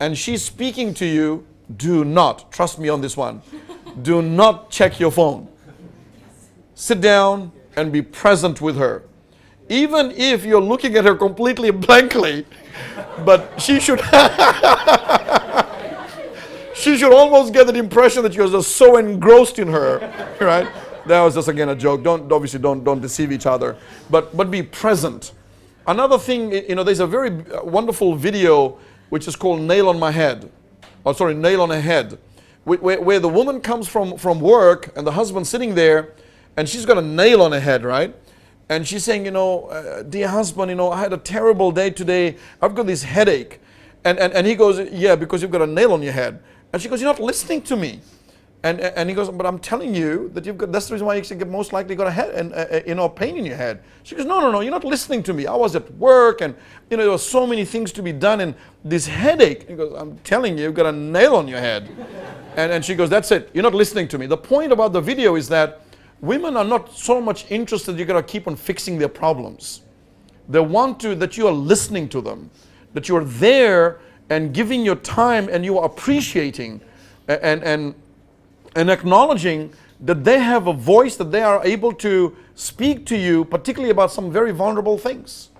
and she's speaking to you, do not, trust me on this one, do not check your phone. Sit down and be present with her. Even if you're looking at her completely blankly, but she should she should almost get the impression that you're just so engrossed in her, right? That was just again a joke. Don't deceive each other, but be present. Another thing, there's a very wonderful video which is called Nail on My Head. Nail on a Head. Where the woman comes from work and the husband's sitting there and she's got a nail on her head, right? And she's saying, dear husband, I had a terrible day today. I've got this headache. And he goes, yeah, because you've got a nail on your head. And she goes, you're not listening to me. And he goes, but I'm telling you that that's the reason why you most likely got a head and pain in your head. She goes, no, you're not listening to me. I was at work and there were so many things to be done and this headache. He goes, I'm telling you, you've got a nail on your head. And she goes, that's it. You're not listening to me. The point about the video is that women are not so much interested. You're going to keep on fixing their problems. They want that you are listening to them, that you are there and giving your time and you are appreciating and acknowledging that they have a voice, that they are able to speak to you, particularly about some very vulnerable things,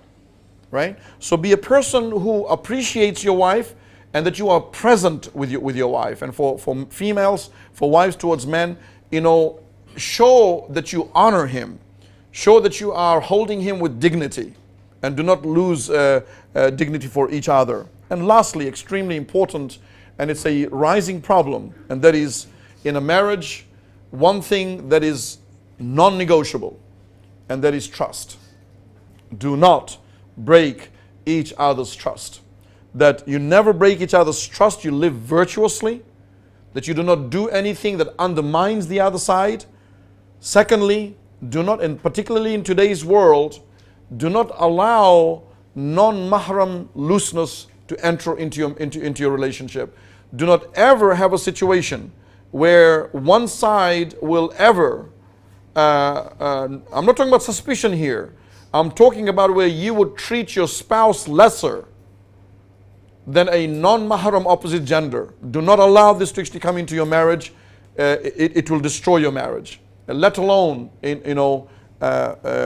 right? So be a person who appreciates your wife and that you are present with your wife. And for females, for wives towards men, show that you honor him. Show that you are holding him with dignity and do not lose dignity for each other. And lastly, extremely important, and it's a rising problem, and that is, in a marriage, one thing that is non-negotiable, and that is trust. Do not break each other's trust. That you never break each other's trust, you live virtuously, that you do not do anything that undermines the other side. Secondly, do not, and particularly in today's world, do not allow non-mahram looseness to enter into your relationship. Do not ever have a situation where one side will ever, I'm not talking about suspicion here, I'm talking about where you would treat your spouse lesser than a non-mahram opposite gender. Do not allow this to actually come into your marriage. It will destroy your marriage, let alone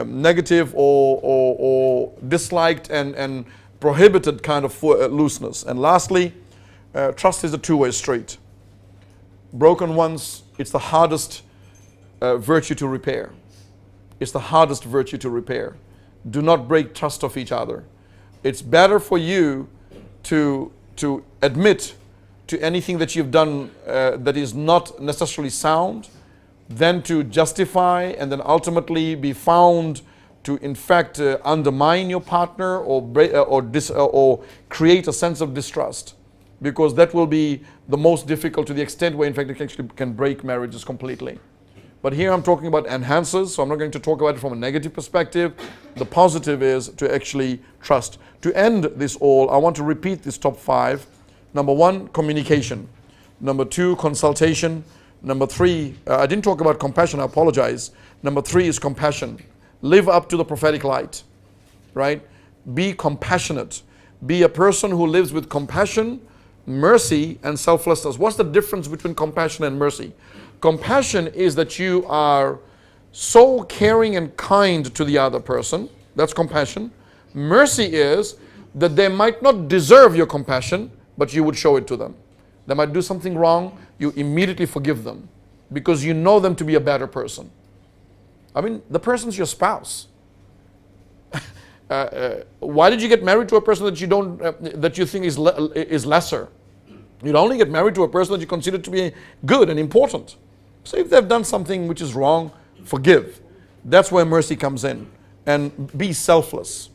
negative or disliked and prohibited kind of looseness. And lastly, trust is a two-way street. Broken once, it's the hardest virtue to repair. It's the hardest virtue to repair. Do not break trust of each other. It's better for you to admit to anything that you've done that is not necessarily sound than to justify and then ultimately be found to in fact undermine your partner or create a sense of distrust. Because that will be the most difficult, to the extent where in fact it actually can break marriages completely. But here I'm talking about enhancers, so I'm not going to talk about it from a negative perspective. The positive is to actually trust. To end this all, I want to repeat this top 5. Number 1, communication. Number 2, consultation. Number 3, I didn't talk about compassion, I apologize. Number 3 is compassion. Live up to the prophetic light, right? Be compassionate. Be a person who lives with compassion, mercy, and selflessness. What's the difference between compassion and mercy? Compassion is that you are so caring and kind to the other person. That's compassion. Mercy is that they might not deserve your compassion, but you would show it to them. They might do something wrong, you immediately forgive them because you know them to be a better person. I mean, the person's your spouse. Why did you get married to a person that you don't, that you think is lesser? You'd only get married to a person that you consider to be good and important. So if they've done something which is wrong, forgive. That's where mercy comes in. And be selfless.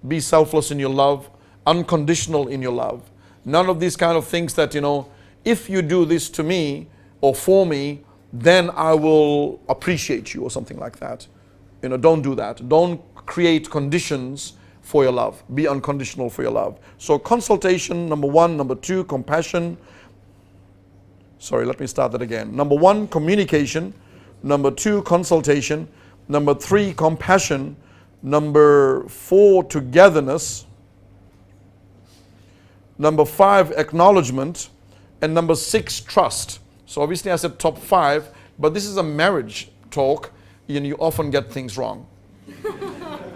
Be selfless in your love, unconditional in your love. None of these kind of things that, if you do this to me or for me, then I will appreciate you or something like that. Don't do that. Don't create conditions for your love. Be unconditional for your love. So consultation, number one. Number two, compassion. Sorry, let me start that again. Number one, communication. Number two, consultation. Number three, compassion. Number four, togetherness. Number five, acknowledgement. And number six, trust. So obviously I said top five, but this is a marriage talk, and you often get things wrong.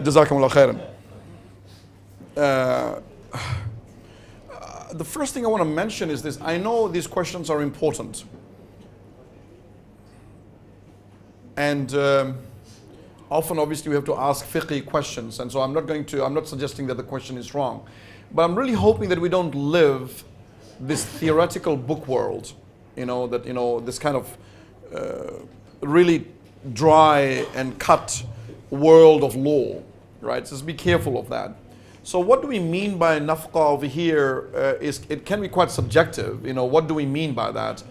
Jazakumullah khairan. The first thing I want to mention is this. I know these questions are important. And often obviously we have to ask fiqh questions, and so I'm not suggesting that the question is wrong. But I'm really hoping that we don't live this theoretical book world, this kind of really dry and cut world of law, right? So just be careful of that. So what do we mean by nafqa over here? It can be quite subjective. What do we mean by that?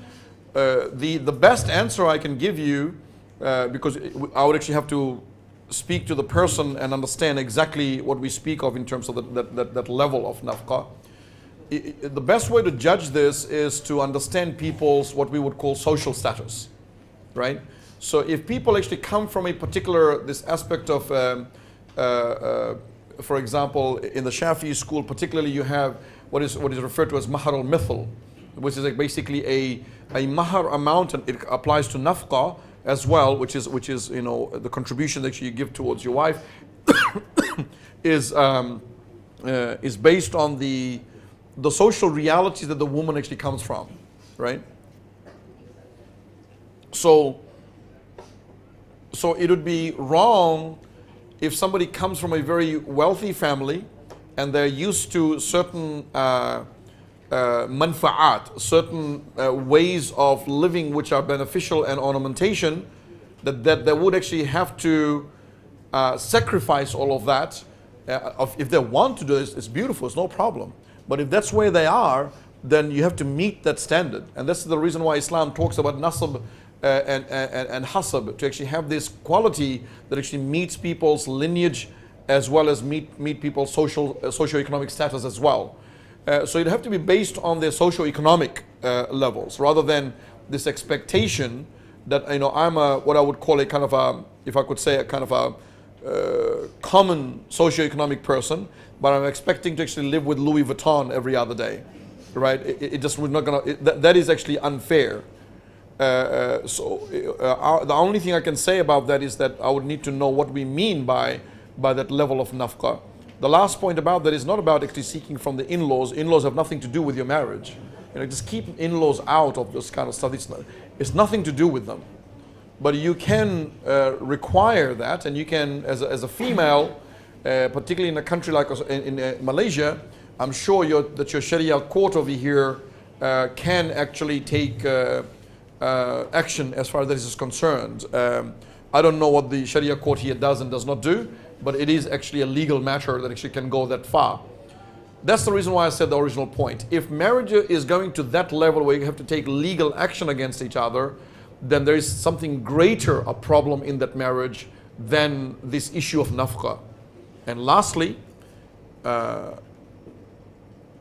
The best answer I can give you, because I would actually have to speak to the person and understand exactly what we speak of in terms of that level of nafqa. The best way to judge this is to understand people's what we would call social status, right? So if people actually come from a particular, this aspect of, for example, in the Shafi'i school particularly, you have what is referred to as mahar al-mithl, which is basically a mahar amount, and it applies to nafqa as well, which is the contribution that you give towards your wife is based on the social realities that the woman actually comes from, right? So it would be wrong if somebody comes from a very wealthy family and they're used to certain manfa'at, certain ways of living which are beneficial and ornamentation, that they would actually have to sacrifice all of that. If they want to do this, it's beautiful, it's no problem. But if that's where they are, then you have to meet that standard. And that's the reason why Islam talks about nasab and hasab, to actually have this quality that actually meets people's lineage as well as meet people's socio-economic status as well. So it'd have to be based on their socio-economic levels, rather than this expectation that I'm what I would call a kind of a, if I could say, a kind of a common socio-economic person, but I'm expecting to actually live with Louis Vuitton every other day, right? It just we're not gonna. That is actually unfair. The only thing I can say about that is that I would need to know what we mean by that level of nafqa. The last point about that is not about actually seeking from the in-laws. In-laws have nothing to do with your marriage. Just keep in-laws out of this kind of stuff. It's nothing to do with them. But you can require that, and you can, as a female, particularly in a country like in Malaysia, I'm sure that your Sharia court over here can actually take action as far as this is concerned. I don't know what the Sharia court here does and does not do, but it is actually a legal matter that actually can go that far. That's the reason why I said the original point. If marriage is going to that level where you have to take legal action against each other, then there is something greater a problem in that marriage than this issue of nafqa. And lastly,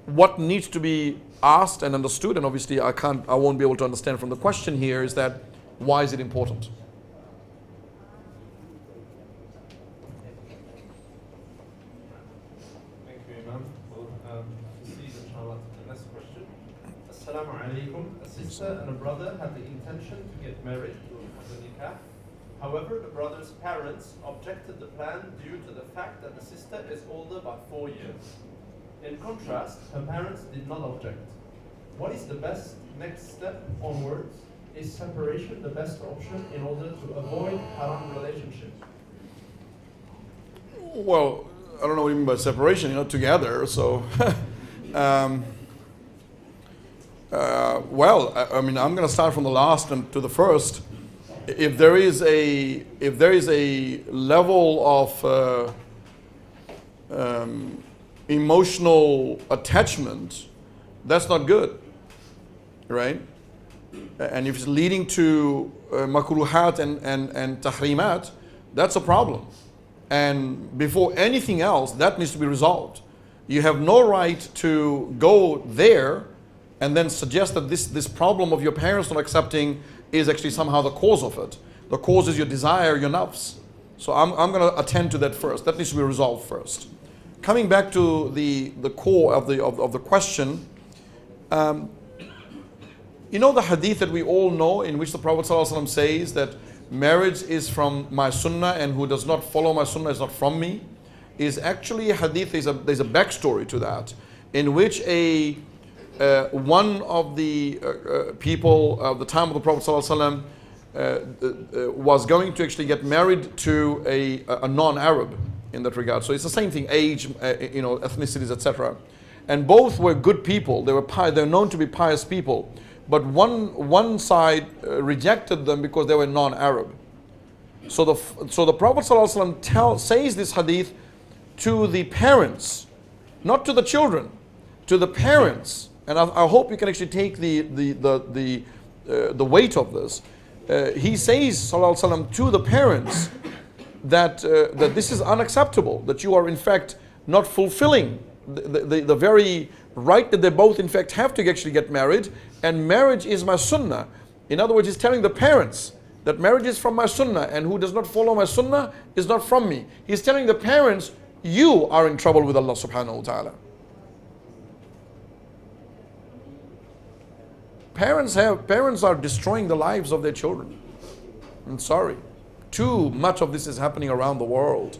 what needs to be asked and understood, and obviously I won't be able to understand from the question here, is that why is it important? Thank you, Imam. Well, proceed inshallah to the next question. Assalamu alaikum. A sister and a brother had the intention to get married as a nikah. However, the brother's parents objected the plan due to the fact that the sister is older by 4 years. In contrast, her parents did not object. What is the best next step onwards? Is separation the best option in order to avoid haram relationship? Well, I don't know what you mean by separation, together, so. Well, I mean, I'm going to start from the last and to the first. If there is a level of emotional attachment, that's not good, right? And if it's leading to makruhat and tahrimat, that's a problem. And before anything else, that needs to be resolved. You have no right to go there and then suggest that this problem of your parents not accepting is actually somehow the cause of it. The cause is your desire, your nafs. So I'm going to attend to that first. That needs to be resolved first. Coming back to the core of the question, you know the hadith that we all know in which the Prophet ﷺ says that marriage is from my sunnah and who does not follow my sunnah is not from me, is actually a hadith, there's a backstory to that, in which one of the people of the time of the Prophet ﷺ was going to actually get married to a non-Arab in that regard. So it's the same thing, age, ethnicities, etc. And both were good people. They were known to be pious people. But one side rejected them because they were non-Arab. So the Prophet ﷺ says this hadith to the parents, not to the children, to the parents. And I hope you can actually take the weight of this. He says ﷺ to the parents that this is unacceptable, that you are in fact not fulfilling the very right that they both in fact have to actually get married, and marriage is my sunnah. In other words, he's telling the parents that marriage is from my sunnah, and who does not follow my sunnah is not from me. He's telling the parents, you are in trouble with Allah subhanahu wa ta'ala. Parents are destroying the lives of their children. I'm sorry. Too much of this is happening around the world.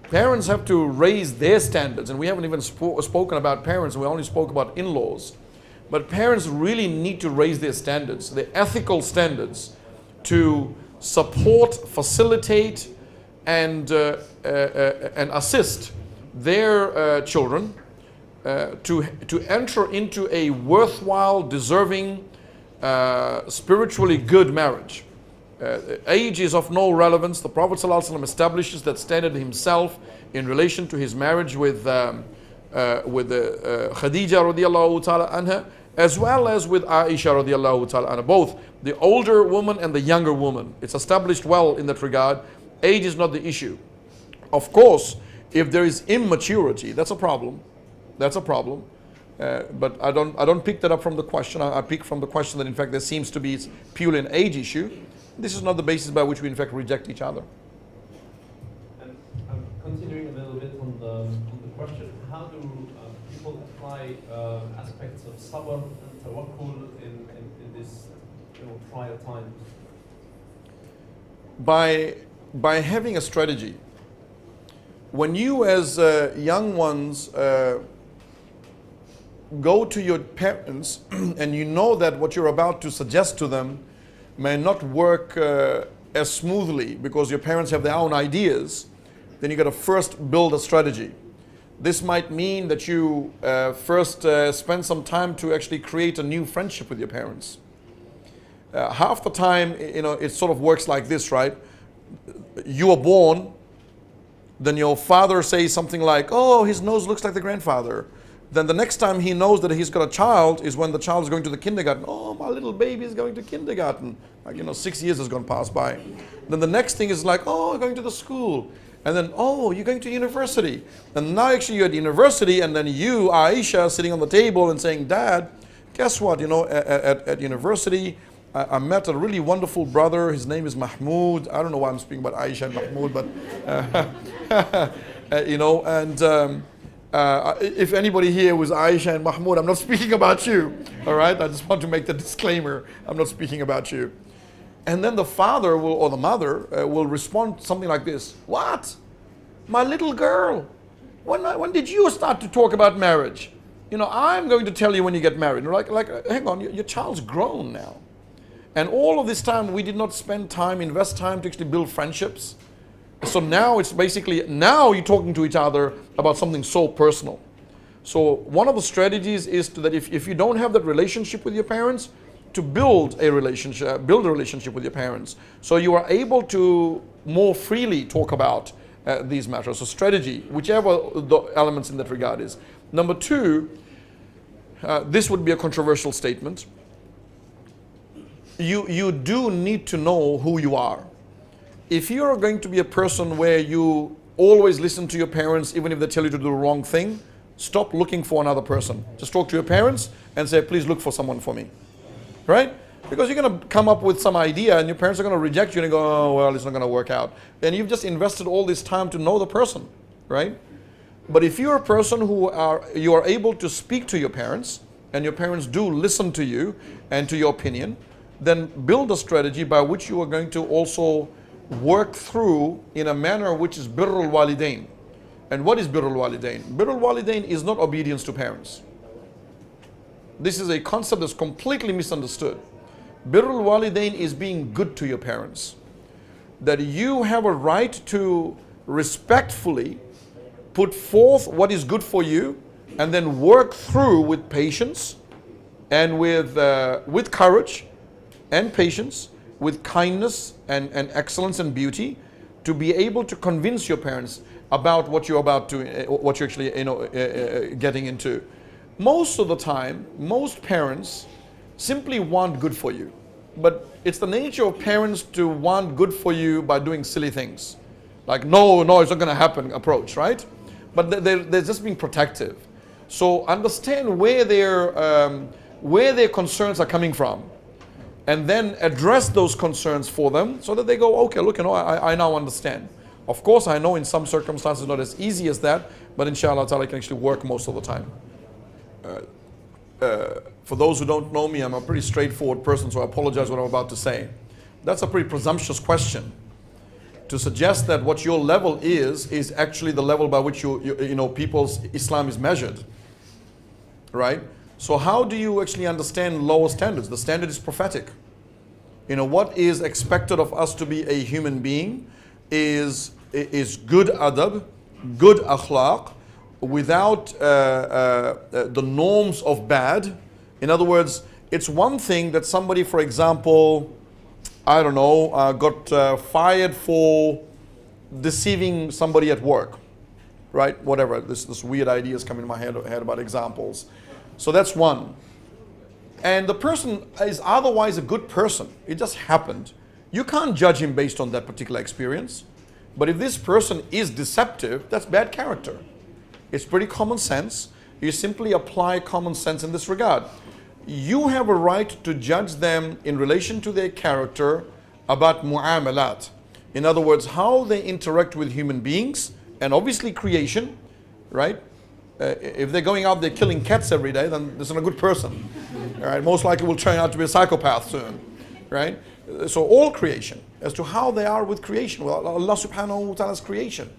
Parents have to raise their standards, and we haven't even spoken about parents, we only spoke about in-laws. But parents really need to raise their standards, their ethical standards, to support, facilitate, and assist their children to enter into a worthwhile, deserving, spiritually good marriage. Age is of no relevance. The Prophet ﷺ establishes that standard himself in relation to his marriage with Khadija radiallahu ta'ala anha, as well as with Aisha radiallahu ta'ala anha, both the older woman and the younger woman. It's established well in that regard. Age is not the issue. Of course, if there is immaturity, that's a problem. That's a problem. But I don't pick that up from the question. I pick from the question that in fact there seems to be purely an age issue. This is not the basis by which we in fact reject each other. And continuing a little bit on the question, how do people apply aspects of sabr and tawakkul in this trial time? By having a strategy. When you as young ones go to your parents and you know that what you're about to suggest to them may not work as smoothly because your parents have their own ideas, then you got to first build a strategy. This might mean that you first spend some time to actually create a new friendship with your parents. Half the time, it sort of works like this, right? You are born, then your father says something like, oh, his nose looks like the grandfather. Then the next time he knows that he's got a child is when the child is going to the kindergarten. Oh, my little baby is going to kindergarten. 6 years has gone past by. Then the next thing is like, oh, going to the school. And then, oh, you're going to university. And now actually you're at university, and then you, Aisha, sitting on the table and saying, Dad, guess what? At university, I met a really wonderful brother. His name is Mahmoud. I don't know why I'm speaking about Aisha and Mahmoud, but, If anybody here was Aisha and Mahmoud, I'm not speaking about you. All right, I just want to make the disclaimer. I'm not speaking about you. And then the father will, or the mother will respond something like this: "What, my little girl? When did you start to talk about marriage? You know, I'm going to tell you when you get married." Like, hang on, your child's grown now. And all of this time, we did not spend time, invest time to actually build friendships. So now it's basically, now you're talking to each other about something so personal. So one of the strategies is that if you don't have that relationship with your parents, to build a relationship with your parents. So you are able to more freely talk about these matters. So strategy, whichever the elements in that regard is. Number two, this would be a controversial statement. You do need to know who you are. If you're going to be a person where you always listen to your parents, even if they tell you to do the wrong thing, stop looking for another person. Just talk to your parents and say, please look for someone for me. Right? Because you're going to come up with some idea and your parents are going to reject you and go, oh, well, it's not going to work out. And you've just invested all this time to know the person. Right? But if you're a person you are able to speak to your parents, and your parents do listen to you and to your opinion, then build a strategy by which you are going to also work through in a manner which is birrul walidain. And what is birrul walidain? Birrul walidain is not obedience to parents. This is a concept that's completely misunderstood. Birrul walidain is being good to your parents. That you have a right to respectfully put forth what is good for you and then work through with patience and with courage and patience, with kindness and excellence and beauty, to be able to convince your parents about what you're actually getting into. Most of the time, most parents simply want good for you, but it's the nature of parents to want good for you by doing silly things, like no, it's not going to happen approach, right? But they're just being protective. So understand where their concerns are coming from, and then address those concerns for them so that they go, okay, look, I now understand. Of course, I know in some circumstances not as easy as that, but inshallah ta'ala, it can actually work most of the time. For those who don't know me, I'm a pretty straightforward person, so I apologize what I'm about to say. That's a pretty presumptuous question. To suggest that what your level is actually the level by which people's Islam is measured. Right? So how do you actually understand lower standards? The standard is prophetic. What is expected of us to be a human being is good adab, good akhlaq, without the norms of bad. In other words, it's one thing that somebody, for example, I don't know, got fired for deceiving somebody at work, right? Whatever, this weird ideas come in my head about examples. So that's one. And the person is otherwise a good person. It just happened. You can't judge him based on that particular experience. But if this person is deceptive, that's bad character. It's pretty common sense. You simply apply common sense in this regard. You have a right to judge them in relation to their character about mu'amalat. In other words, how they interact with human beings and obviously creation, right? If they're going out there killing cats every day, then this is a good person. All right? Most likely will turn out to be a psychopath soon. Right? So all creation, as to how they are with creation, well, Allah subhanahu wa ta'ala's creation.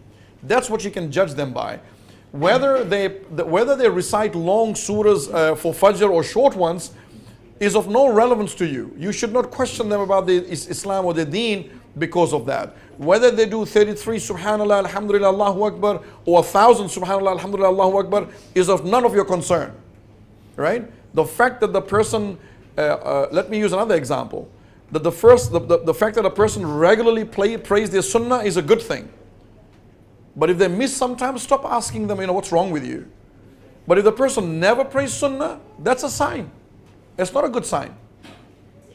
That's what you can judge them by. Whether they recite long surahs for Fajr or short ones is of no relevance to you. You should not question them about the Islam or the Deen because of that. Whether they do 33 Subhanallah, Alhamdulillah, Allahu Akbar, or 1,000 Subhanallah, Alhamdulillah, Allahu Akbar is of none of your concern. Right? The fact that the person, let me use another example, that the fact that a person regularly prays their sunnah is a good thing. But if they miss sometimes, stop asking them, what's wrong with you? But if the person never prays sunnah, that's a sign. It's not a good sign.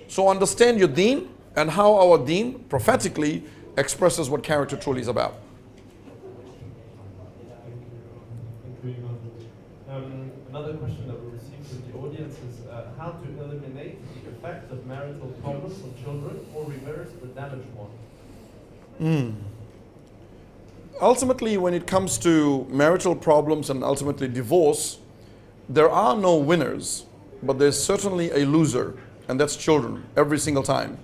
So understand your deen and how our deen prophetically expresses what character truly is about. Another question that we received from the audience is how to eliminate the effect of marital problems on children or reverse the damaged one. ultimately, when it comes to marital problems and ultimately divorce, there are no winners, but there's certainly a loser, and that's children every single time.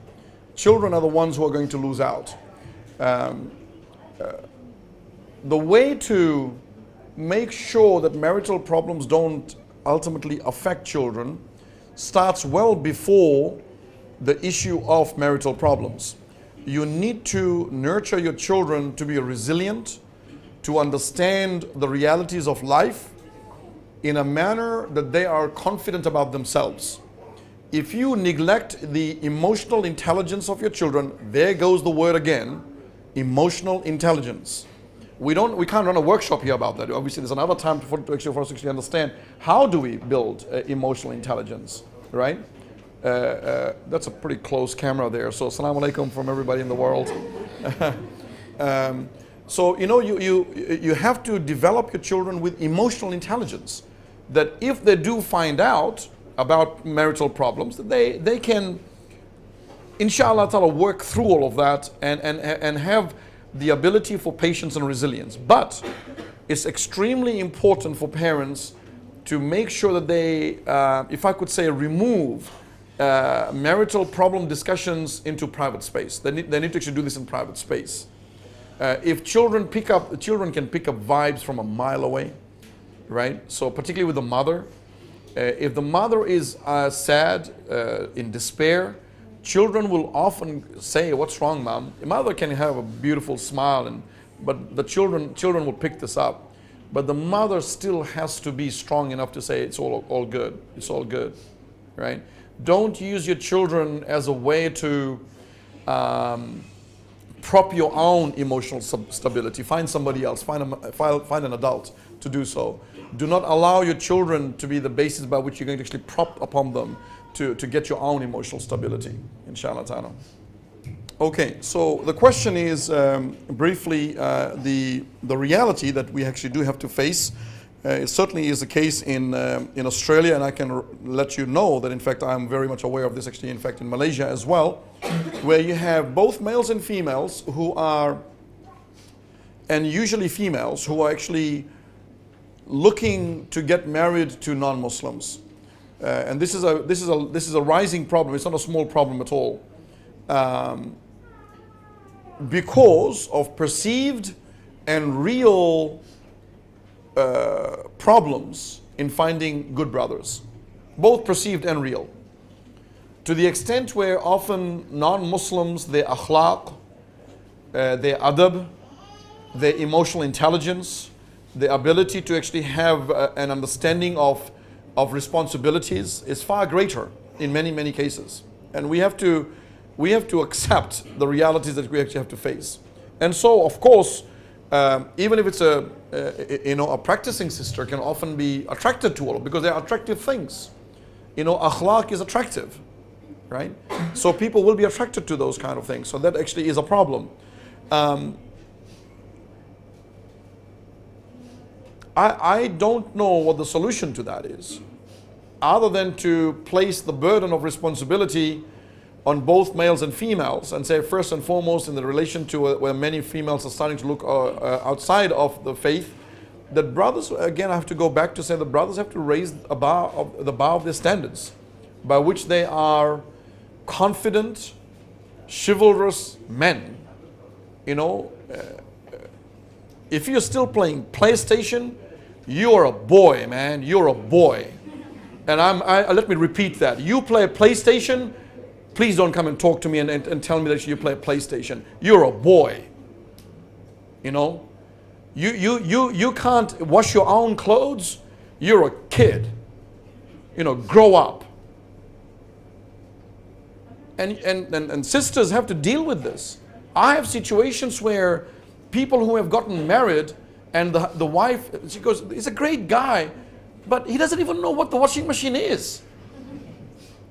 Children are the ones who are going to lose out. The way to make sure that marital problems don't ultimately affect children starts well before the issue of marital problems. You need to nurture your children to be resilient, to understand the realities of life in a manner that they are confident about themselves. If you neglect the emotional intelligence of your children, there goes the word again, emotional intelligence. We can't run a workshop here about that. Obviously, there's another time for us to actually understand how do we build emotional intelligence, right? That's a pretty close camera there. So, assalamu alaikum from everybody in the world. So, you have to develop your children with emotional intelligence. That if they do find out about marital problems, that they can, inshallah ta'ala, work through all of that and have the ability for patience and resilience. But it's extremely important for parents to make sure that they, if I could say, remove marital problem discussions into private space. They need to actually do this in private space. If children can pick up vibes from a mile away, right? So particularly with the mother, if the mother is sad, in despair, children will often say, "What's wrong, mom?" The mother can have a beautiful smile, but the children will pick this up. But the mother still has to be strong enough to say, "It's all good. It's all good," right? Don't use your children as a way to prop your own emotional stability. Find somebody else. Find an adult to do so. Do not allow your children to be the basis by which you're going to actually prop upon them to get your own emotional stability, inshallah ta'ala. Okay, so the question is briefly the reality that we actually do have to face. It certainly is the case in Australia, and I can let you know that in fact I'm very much aware of this actually in fact in Malaysia as well, where you have both males and females who are, and usually females who are actually looking to get married to non-Muslims. And this is a rising problem. It's not a small problem at all, because of perceived and real problems in finding good brothers, both perceived and real. To the extent where often non-Muslims, their akhlaq, their adab, their emotional intelligence, the ability to actually have an understanding of responsibilities is far greater in many cases. And we have to accept the realities that we actually have to face. And so, of course, even if it's a practicing sister can often be attracted to all, because they are attractive things. Akhlaq is attractive, right? So people will be attracted to those kind of things. So that actually is a problem. I don't know what the solution to that is, other than to place the burden of responsibility on both males and females and say, first and foremost, in the relation to where many females are starting to look outside of the faith, that brothers, again, I have to go back to say the brothers have to raise the bar of their standards, by which they are confident, chivalrous men. If you're still playing PlayStation, you're a boy, man. You're a boy. And let me repeat that. You play a PlayStation, please don't come and talk to me and tell me that you play a PlayStation. You're a boy. You can't wash your own clothes. You're a kid. Grow up. And sisters have to deal with this. I have situations where people who have gotten married and the wife, she goes, he's a great guy, but he doesn't even know what the washing machine is.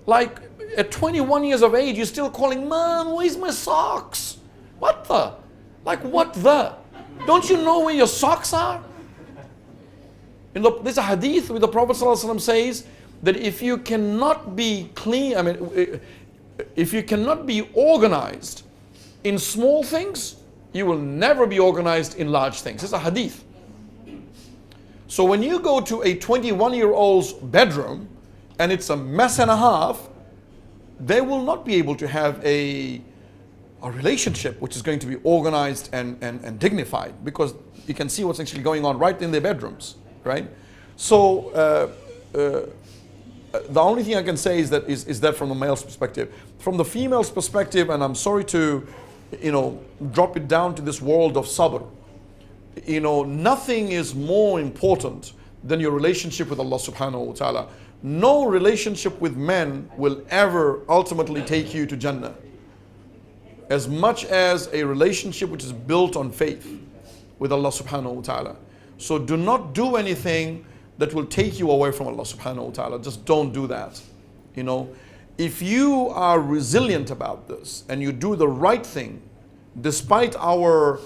Like at 21 years of age, you're still calling, "Mom, where's my socks?" What the? Don't you know where your socks are? There's a hadith where the Prophet ﷺ says that if you cannot be clean, if you cannot be organized in small things, you will never be organized in large things. It's a hadith. So when you go to a 21-year-old's bedroom and it's a mess and a half, they will not be able to have a relationship which is going to be organized and dignified, because you can see what's actually going on right in their bedrooms, right? So the only thing I can say is that from the male's perspective. From the female's perspective, and I'm sorry to, drop it down to this world of sabr. Nothing is more important than your relationship with Allah subhanahu wa ta'ala. No relationship with men will ever ultimately take you to Jannah, as much as a relationship which is built on faith with Allah subhanahu wa ta'ala. So do not do anything that will take you away from Allah subhanahu wa ta'ala. Just don't do that. If you are resilient about this and you do the right thing despite our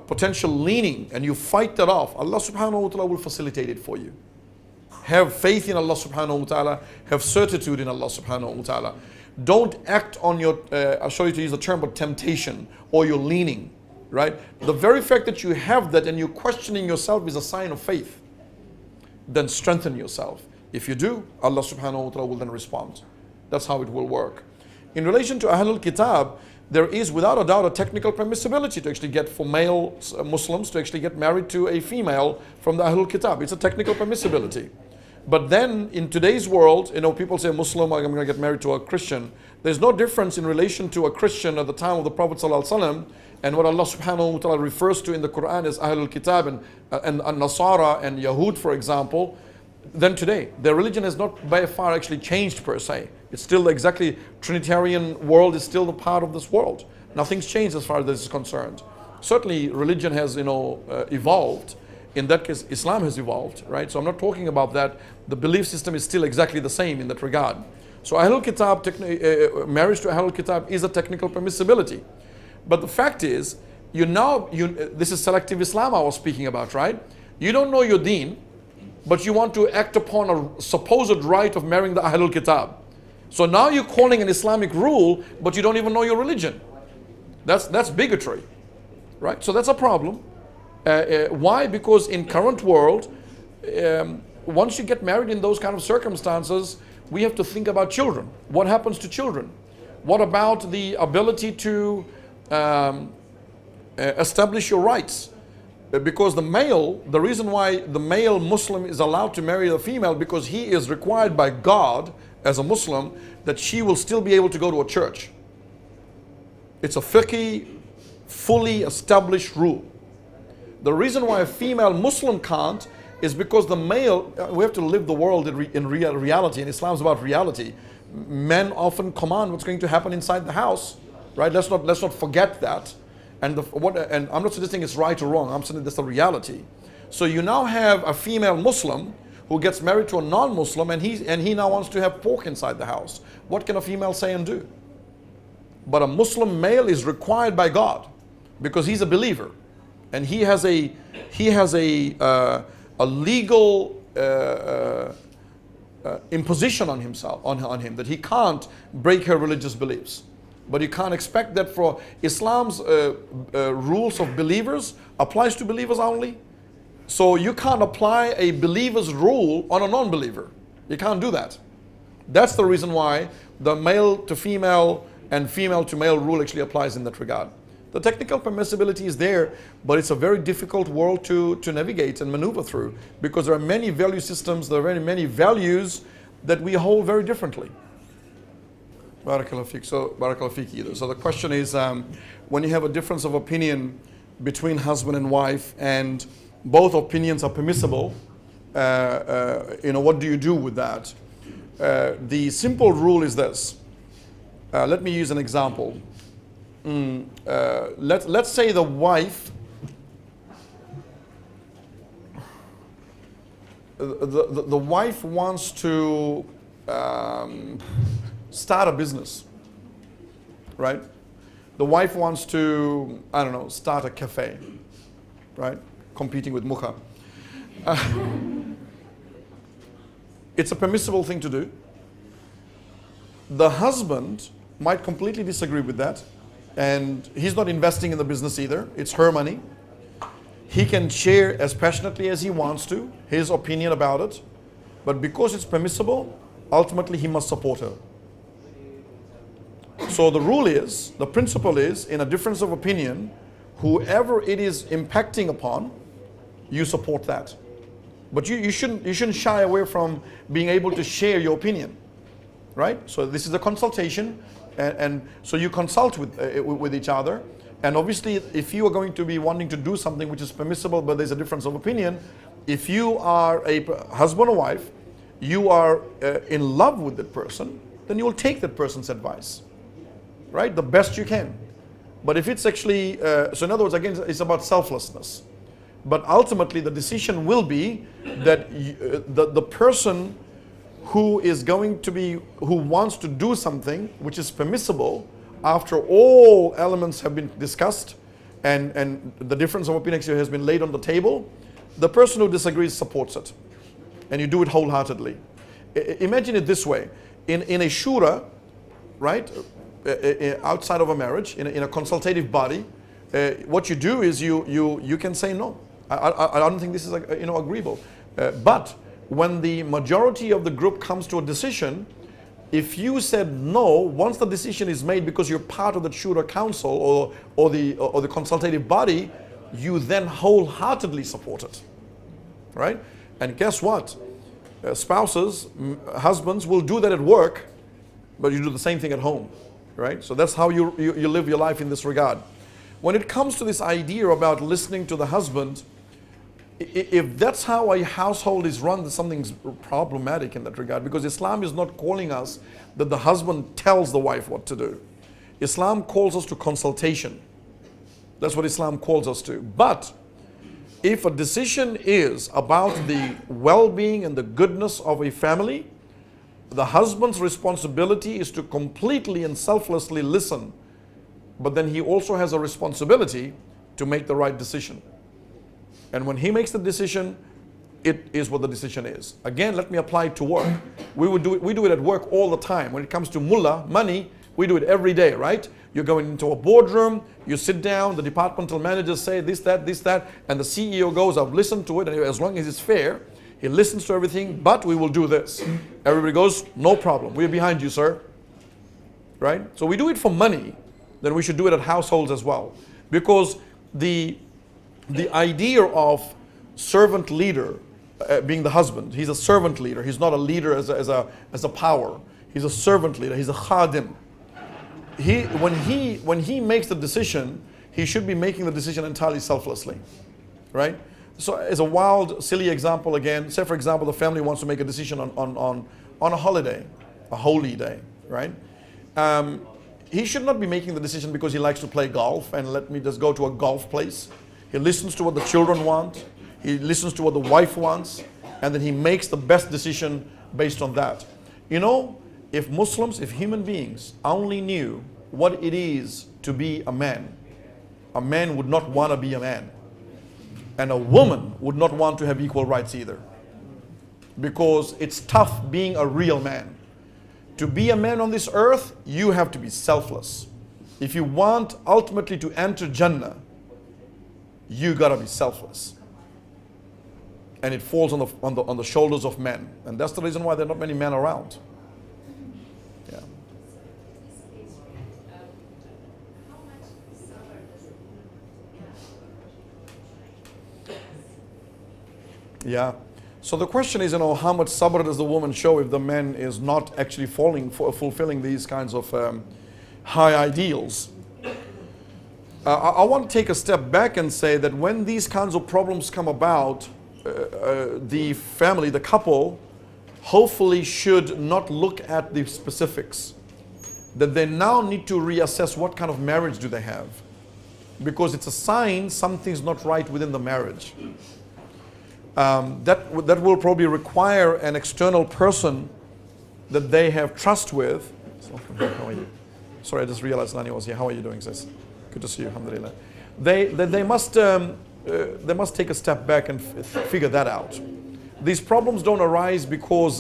potential leaning, and you fight that off, Allah subhanahu wa ta'ala will facilitate it for you. Have faith in Allah subhanahu wa ta'ala, have certitude in Allah subhanahu wa ta'ala. Don't act on your, I'll show you to use the term, but temptation or your leaning, right? The very fact that you have that and you're questioning yourself is a sign of faith. Then strengthen yourself. If you do, Allah subhanahu wa ta'ala will then respond. That's how it will work. In relation to Ahlul Kitab, there is without a doubt a technical permissibility to actually get, for male Muslims to actually get married to a female from the Ahlul Kitab. It's a technical permissibility. But then in today's world, people say Muslim, I'm going to get married to a Christian. There's no difference in relation to a Christian at the time of the Prophet ﷺ and what Allah subhanahu wa ta'ala refers to in the Quran as Ahlul Kitab and Nasara and Yahud, for example, than today. Their religion has not by far actually changed per se. It's still exactly, Trinitarian world is still a part of this world. Nothing's changed as far as this is concerned. Certainly religion has evolved. In that case, Islam has evolved, right? So I'm not talking about that. The belief system is still exactly the same in that regard. So Ahlul Kitab, marriage to Ahlul Kitab is a technical permissibility. But the fact is, this is selective Islam I was speaking about, right? You don't know your deen, but you want to act upon a supposed right of marrying the Ahlul Kitab. So now you're calling an Islamic rule, but you don't even know your religion. That's bigotry, right? So that's a problem. Why? Because in current world, once you get married in those kind of circumstances, we have to think about children. What happens to children? What about the ability to establish your rights? Because the reason why the male Muslim is allowed to marry the female, because he is required by God as a Muslim that she will still be able to go to a church. It's a fiqhi, fully established rule. The reason why a female Muslim can't is because the male, we have to live the world in reality, and Islam is about reality. Men often command what's going to happen inside the house, right? Let's not forget that. And I'm not suggesting it's right or wrong. I'm saying that's the reality. So you now have a female Muslim who gets married to a non-Muslim, and he now wants to have pork inside the house. What can a female say and do? But a Muslim male is required by God because he's a believer, and he has a legal imposition on himself, on him, that he can't break her religious beliefs. But you can't expect that for Islam's rules of believers applies to believers only. So you can't apply a believer's rule on a non-believer. You can't do that. That's the reason why the male to female and female to male rule actually applies in that regard. The technical permissibility is there, but it's a very difficult world to navigate and maneuver through, because there are many value systems, there are very many values that we hold very differently. Barakallahu feek. So, barakallahu feek either. So the question is, when you have a difference of opinion between husband and wife, and both opinions are permissible, what do you do with that? The simple rule is this. Let me use an example. Let's say the wife, the wife wants to start a business, right? The wife wants to, start a cafe, right? Competing with Mukha. It's a permissible thing to do. The husband might completely disagree with that, and he's not investing in the business either. It's her money. He can share as passionately as he wants to, his opinion about it. But because it's permissible, ultimately he must support her. So the rule is, the principle is, in a difference of opinion, whoever it is impacting upon, you support that. But you shouldn't shy away from being able to share your opinion, right? So this is a consultation, and so you consult with each other. And obviously, if you are going to be wanting to do something which is permissible, but there's a difference of opinion, if you are a husband or wife, you are in love with that person, then you will take that person's advice, right? The best you can. But if it's actually, so in other words, again, it's about selflessness. But ultimately, the decision will be that the person who is going to be, who wants to do something which is permissible, after all elements have been discussed and the difference of opinion has been laid on the table, the person who disagrees supports it. And you do it wholeheartedly. Imagine it this way. In a shura, right, outside of a marriage, in a consultative body, what you do is you can say no. I don't think this is agreeable. But when the majority of the group comes to a decision, if you said no, once the decision is made because you're part of the shura council or the consultative body, you then wholeheartedly support it, right? And guess what? Spouses, husbands will do that at work, but you do the same thing at home, right? So that's how you live your life in this regard. When it comes to this idea about listening to the husband, if that's how a household is run, there's something problematic in that regard, because Islam is not calling us that the husband tells the wife what to do. Islam calls us to consultation. That's what Islam calls us to. But if a decision is about the well-being and the goodness of a family, the husband's responsibility is to completely and selflessly listen. But then he also has a responsibility to make the right decision. And when he makes the decision, it is what the decision is. Again, let me apply it to work. We do it at work all the time. When it comes to mullah, money, we do it every day, right? You're going into a boardroom, you sit down, the departmental managers say this, that, and the CEO goes, I've listened to it, and as long as it's fair, he listens to everything, but we will do this. Everybody goes, no problem, we're behind you, sir. Right? So we do it for money, then we should do it at households as well. Because the idea of servant leader, being the husband, he's a servant leader. He's not a leader as a power. He's a servant leader. He's a khadim. When he makes the decision, he should be making the decision entirely selflessly, right? So as a wild, silly example again, say for example, the family wants to make a decision on a holiday, a holy day, right? He should not be making the decision because he likes to play golf and let me just go to a golf place. He listens to what the children want. He listens to what the wife wants, and then he makes the best decision based on that. You know, if Muslims, if human beings only knew what it is to be a man would not want to be a man. And a woman would not want to have equal rights either. Because it's tough being a real man. To be a man on this earth, you have to be selfless. If you want ultimately to enter Jannah, you gotta be selfless. And it falls on the shoulders of men. And that's the reason why there are not many men around. Yeah. Yeah. So the question is, how much sabr does the woman show if the man is not actually fulfilling these kinds of high ideals? I want to take a step back and say that when these kinds of problems come about, the family, the couple, hopefully should not look at the specifics. That they now need to reassess what kind of marriage do they have. Because it's a sign something's not right within the marriage. That will probably require an external person that they have trust with. How are you? Sorry, I just realized Nani was here. How are you doing, sis? Good to see you, alhamdulillah. They must take a step back and figure that out. These problems don't arise because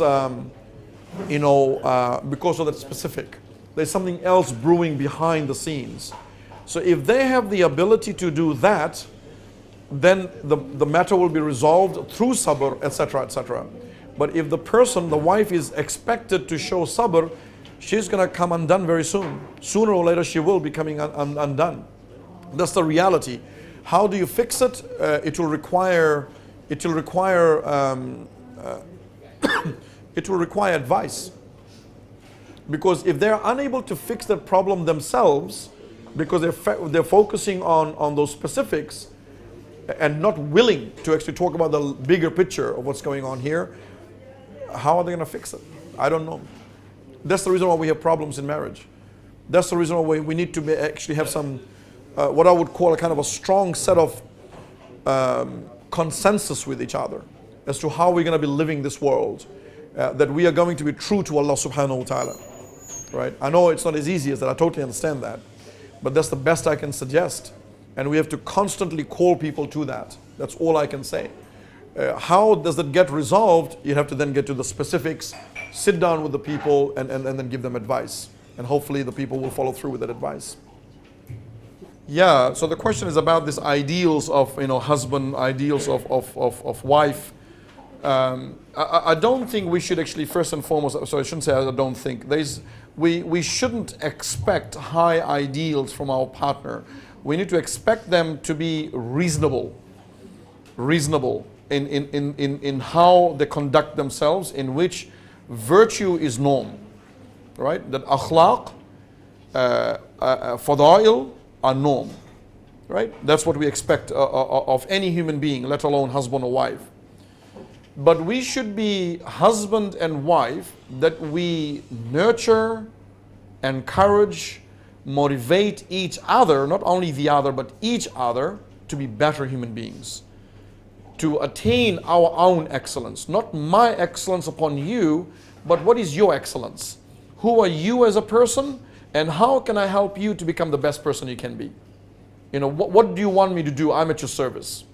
because of that specific. There's something else brewing behind the scenes. So if they have the ability to do that, then the matter will be resolved through sabr, etc., etc. But if the person, the wife, is expected to show sabr, she's going to come undone very soon. Sooner or later she will be coming undone. That's the reality. How do you fix it? It will require it will require advice. Because if they're unable to fix that problem themselves, because they're focusing on those specifics and not willing to actually talk about the bigger picture of what's going on here, how are they going to fix it? I don't know. That's the reason why we have problems in marriage. That's the reason why we need to actually have some, what I would call a kind of a strong set of consensus with each other as to how we're going to be living this world, that we are going to be true to Allah subhanahu wa ta'ala. Right? I know it's not as easy as that, I totally understand that, but that's the best I can suggest. And we have to constantly call people to that. That's all I can say. How does it get resolved? You have to then get to the specifics, sit down with the people and then give them advice. And hopefully the people will follow through with that advice. Yeah, so the question is about this ideals of husband, ideals of wife. I don't think we should actually, first and foremost, so I shouldn't say I don't think, we shouldn't expect high ideals from our partner. We need to expect them to be reasonable in how they conduct themselves, in which virtue is norm, right? That akhlaq, fadail are norm, right? That's what we expect of any human being, let alone husband or wife. But we should be husband and wife that we nurture, encourage, motivate each other, not only the other, but each other to be better human beings, to attain our own excellence. Not my excellence upon you, but what is your excellence? Who are you as a person, and how can I help you to become the best person you can be? What do you want me to do? I'm at your service,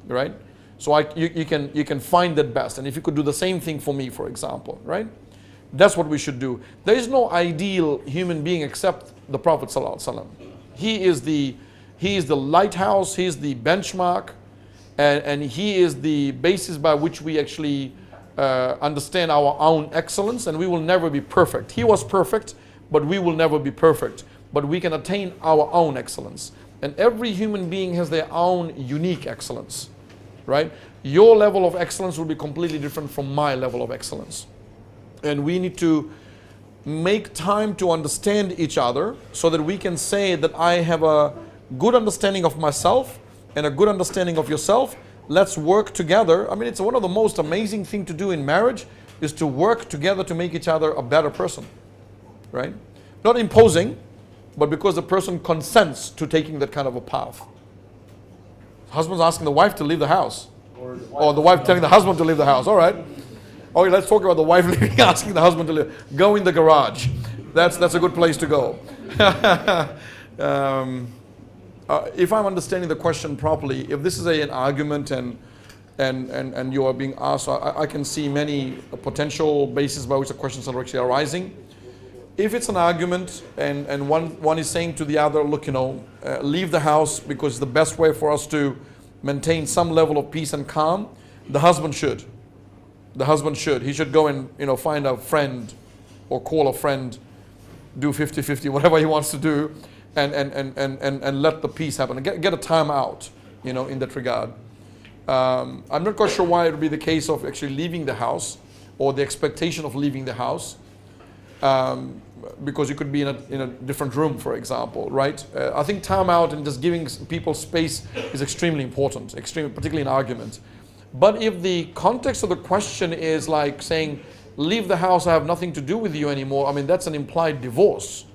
right? So you can find that best. And if you could do the same thing for me, for example, right? That's what we should do. There is no ideal human being except the Prophet ﷺ. He is the lighthouse, he is the benchmark, and he is the basis by which we actually understand our own excellence, and we will never be perfect. He was perfect, but we will never be perfect. But we can attain our own excellence. And every human being has their own unique excellence, right? Your level of excellence will be completely different from my level of excellence. And we need to make time to understand each other so that we can say that I have a good understanding of myself and a good understanding of yourself. Let's work together. I mean, it's one of the most amazing things to do in marriage is to work together to make each other a better person, right? Not imposing, but because the person consents to taking that kind of a path. Husband's asking the wife to leave the house. Or the wife telling the husband to leave the house. All right. Okay, let's talk about the wife leaving, asking the husband to leave. Go in the garage. That's a good place to go. If I'm understanding the question properly, if this is an argument and you are being asked, I can see many potential bases by which the questions are actually arising. If it's an argument and one is saying to the other, look, leave the house because it's the best way for us to maintain some level of peace and calm, the husband should. He should go and find a friend or call a friend, do 50-50, whatever he wants to do, and let the peace happen. And get a time out, in that regard. I'm not quite sure why it would be the case of actually leaving the house or the expectation of leaving the house. Because you could be in a different room, for example, right? I think time out and just giving people space is extremely important, particularly in argument. But if the context of the question is like saying, leave the house, I have nothing to do with you anymore, I mean, that's an implied divorce,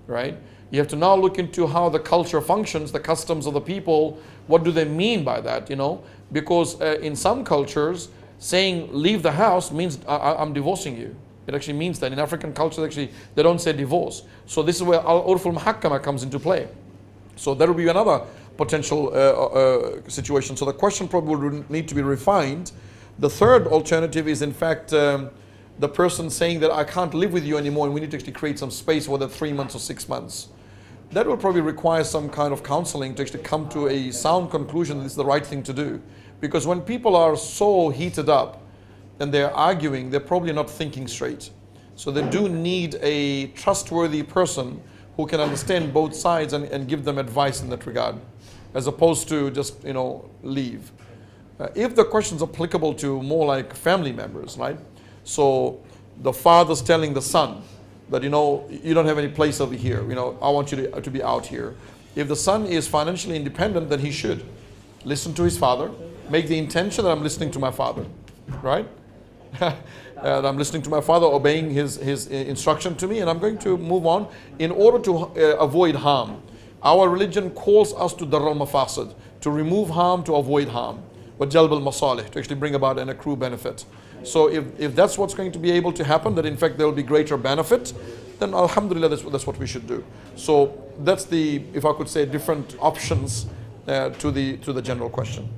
right? You have to now look into how the culture functions, the customs of the people, what do they mean by that, Because in some cultures, saying leave the house means I'm divorcing you. It actually means that in African cultures, actually, they don't say divorce. So this is where Al-Urf al-Muhkama comes into play. So that will be another potential situation. So the question probably would need to be refined. The third alternative is, in fact, the person saying that I can't live with you anymore and we need to actually create some space, whether 3 months or 6 months. that will probably require some kind of counseling to actually come to a sound conclusion that this is the right thing to do. Because when people are so heated up and they're arguing, they're probably not thinking straight. So they do need a trustworthy person who can understand both sides and give them advice in that regard, as opposed to just, leave. If the question is applicable to more like family members, right? So the father's telling the son that, you don't have any place over here. I want you to be out here. If the son is financially independent, then he should listen to his father, make the intention that I'm listening to my father, right? And I'm listening to my father, obeying his instruction to me, and I'm going to move on in order to avoid harm. Our religion calls us to dar al-mafasid, to remove harm, to avoid harm. Wa jalb al-masalih, to actually bring about an accrue benefit. So if that's what's going to be able to happen, that in fact there will be greater benefit, then alhamdulillah, that's what we should do. So that's if I could say, different options to the general question.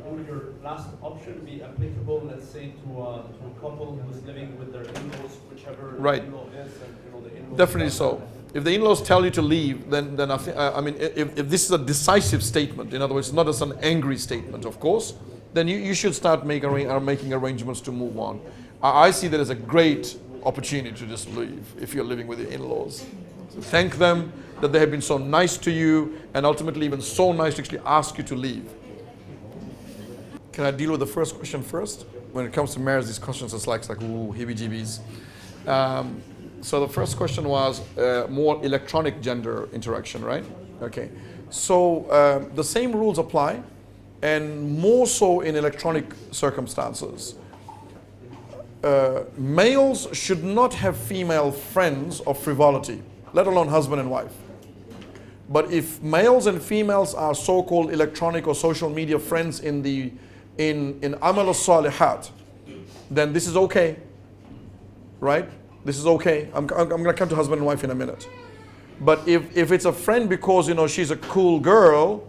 Would your last option be applicable, let's say, to a couple who's living with their in-laws, whichever right. in-law is, and the in-laws... Definitely so. If the in-laws tell you to leave, then I mean, if this is a decisive statement, in other words, not as an angry statement, of course, then you should start making arrangements to move on. I see that as a great opportunity to just leave if you're living with your in-laws. So thank them that they have been so nice to you, and ultimately even so nice to actually ask you to leave. Can I deal with the first question first? When it comes to marriage, these questions are like ooh, heebie-jeebies. So the first question was more electronic gender interaction, right? Okay. So the same rules apply, and more so in electronic circumstances. Males should not have female friends of frivolity, let alone husband and wife. But if males and females are so-called electronic or social media friends in amal al-salihat, then this is okay, right? This is okay. I'm going to come to husband and wife in a minute. But if it's a friend because she's a cool girl,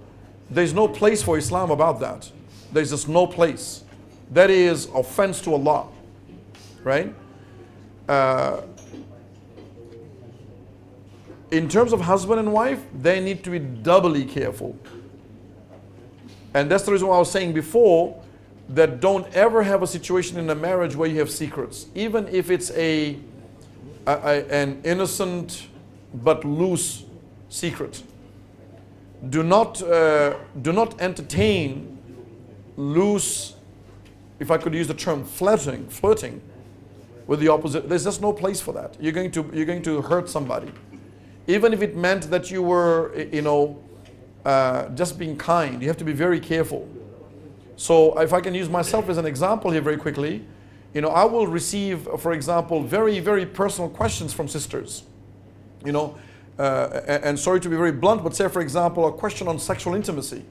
there's no place for Islam about that. There's just no place. That is offense to Allah, right? In terms of husband and wife, they need to be doubly careful. And that's the reason why I was saying before that don't ever have a situation in a marriage where you have secrets, even if it's an innocent but loose secret. Do not entertain loose, if I could use the term, flirting with the opposite. There's just no place for that. You're going to hurt somebody, even if it meant that you were just being kind. You have to be very careful. So if I can use myself as an example here very quickly, I will receive, for example, very, very personal questions from sisters. And sorry to be very blunt, but say, for example, a question on sexual intimacy.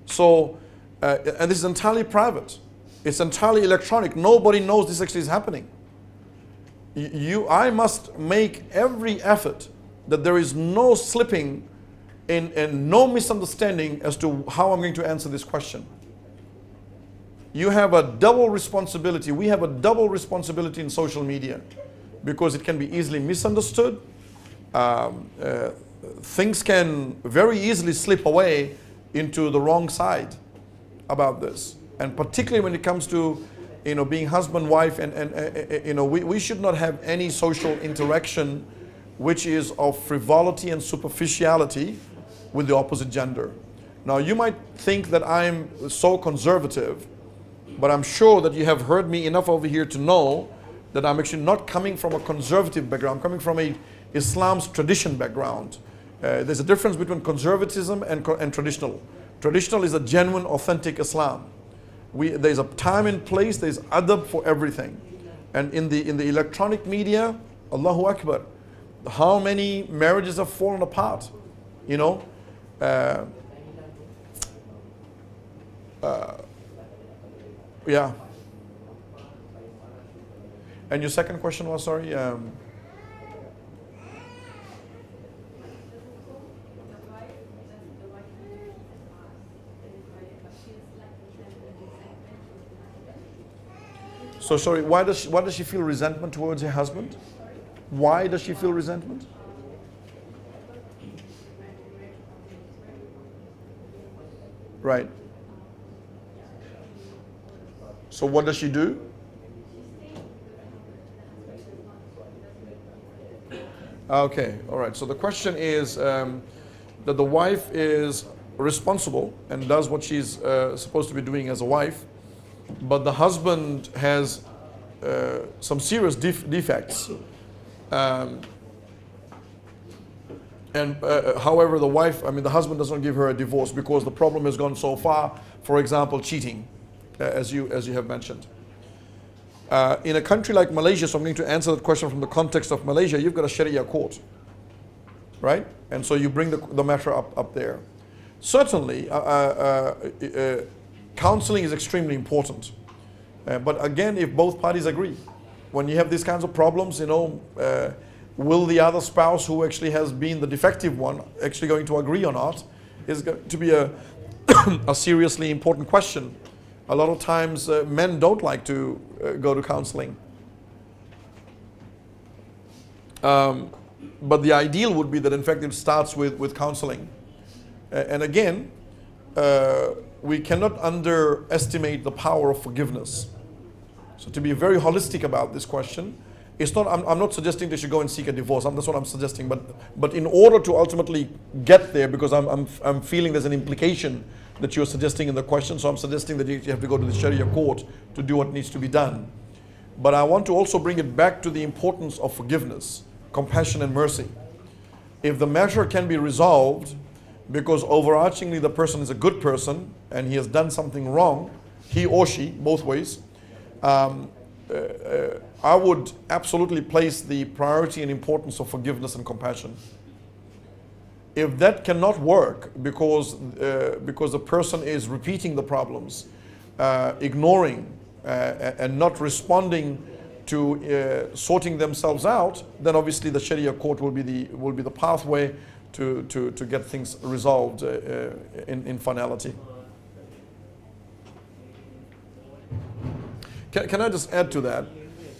So, and this is entirely private. It's entirely electronic. Nobody knows this actually is happening. I must make every effort that there is no slipping and no misunderstanding as to how I'm going to answer this question. You have a double responsibility. We have a double responsibility in social media because it can be easily misunderstood. Things can very easily slip away into the wrong side about this. And particularly when it comes to being husband, wife, and we should not have any social interaction which is of frivolity and superficiality with the opposite gender. Now you might think that I'm so conservative, but I'm sure that you have heard me enough over here to know that I'm actually not coming from a conservative background. I'm coming from Islam's tradition background. There's a difference between conservatism and traditional. Traditional is a genuine, authentic Islam. There's a time and place, there's adab for everything. And in the electronic media, Allahu Akbar, how many marriages have fallen apart, yeah. And your second question was, sorry? So sorry, why does she feel resentment towards her husband? Why does she feel resentment? Right. So what does she do? Okay, all right. So the question is that the wife is responsible and does what she's supposed to be doing as a wife, but the husband has some serious defects. However, the husband doesn't give her a divorce because the problem has gone so far. For example, cheating, as you have mentioned. In a country like Malaysia, so I'm going to answer that question from the context of Malaysia, you've got a Sharia court, right? And so you bring the matter up there. Certainly, counseling is extremely important. But again, if both parties agree, when you have these kinds of problems, will the other spouse who actually has been the defective one actually going to agree or not is going to be a, a seriously important question. A lot of times men don't like to go to counseling. But the ideal would be that in fact it starts with counseling. And again, we cannot underestimate the power of forgiveness. So to be very holistic about this question, it's not. I'm not suggesting they should go and seek a divorce. That's what I'm suggesting. But in order to ultimately get there, because I'm feeling there's an implication that you're suggesting in the question. So I'm suggesting that you have to go to the Sharia court to do what needs to be done. But I want to also bring it back to the importance of forgiveness, compassion, and mercy. If the matter can be resolved, because overarchingly the person is a good person and he has done something wrong, he or she, both ways. I would absolutely place the priority and importance of forgiveness and compassion. If that cannot work because the person is repeating the problems, ignoring and not responding to sorting themselves out, then obviously the Sharia court will be the pathway to get things resolved in finality. Can I just add to that?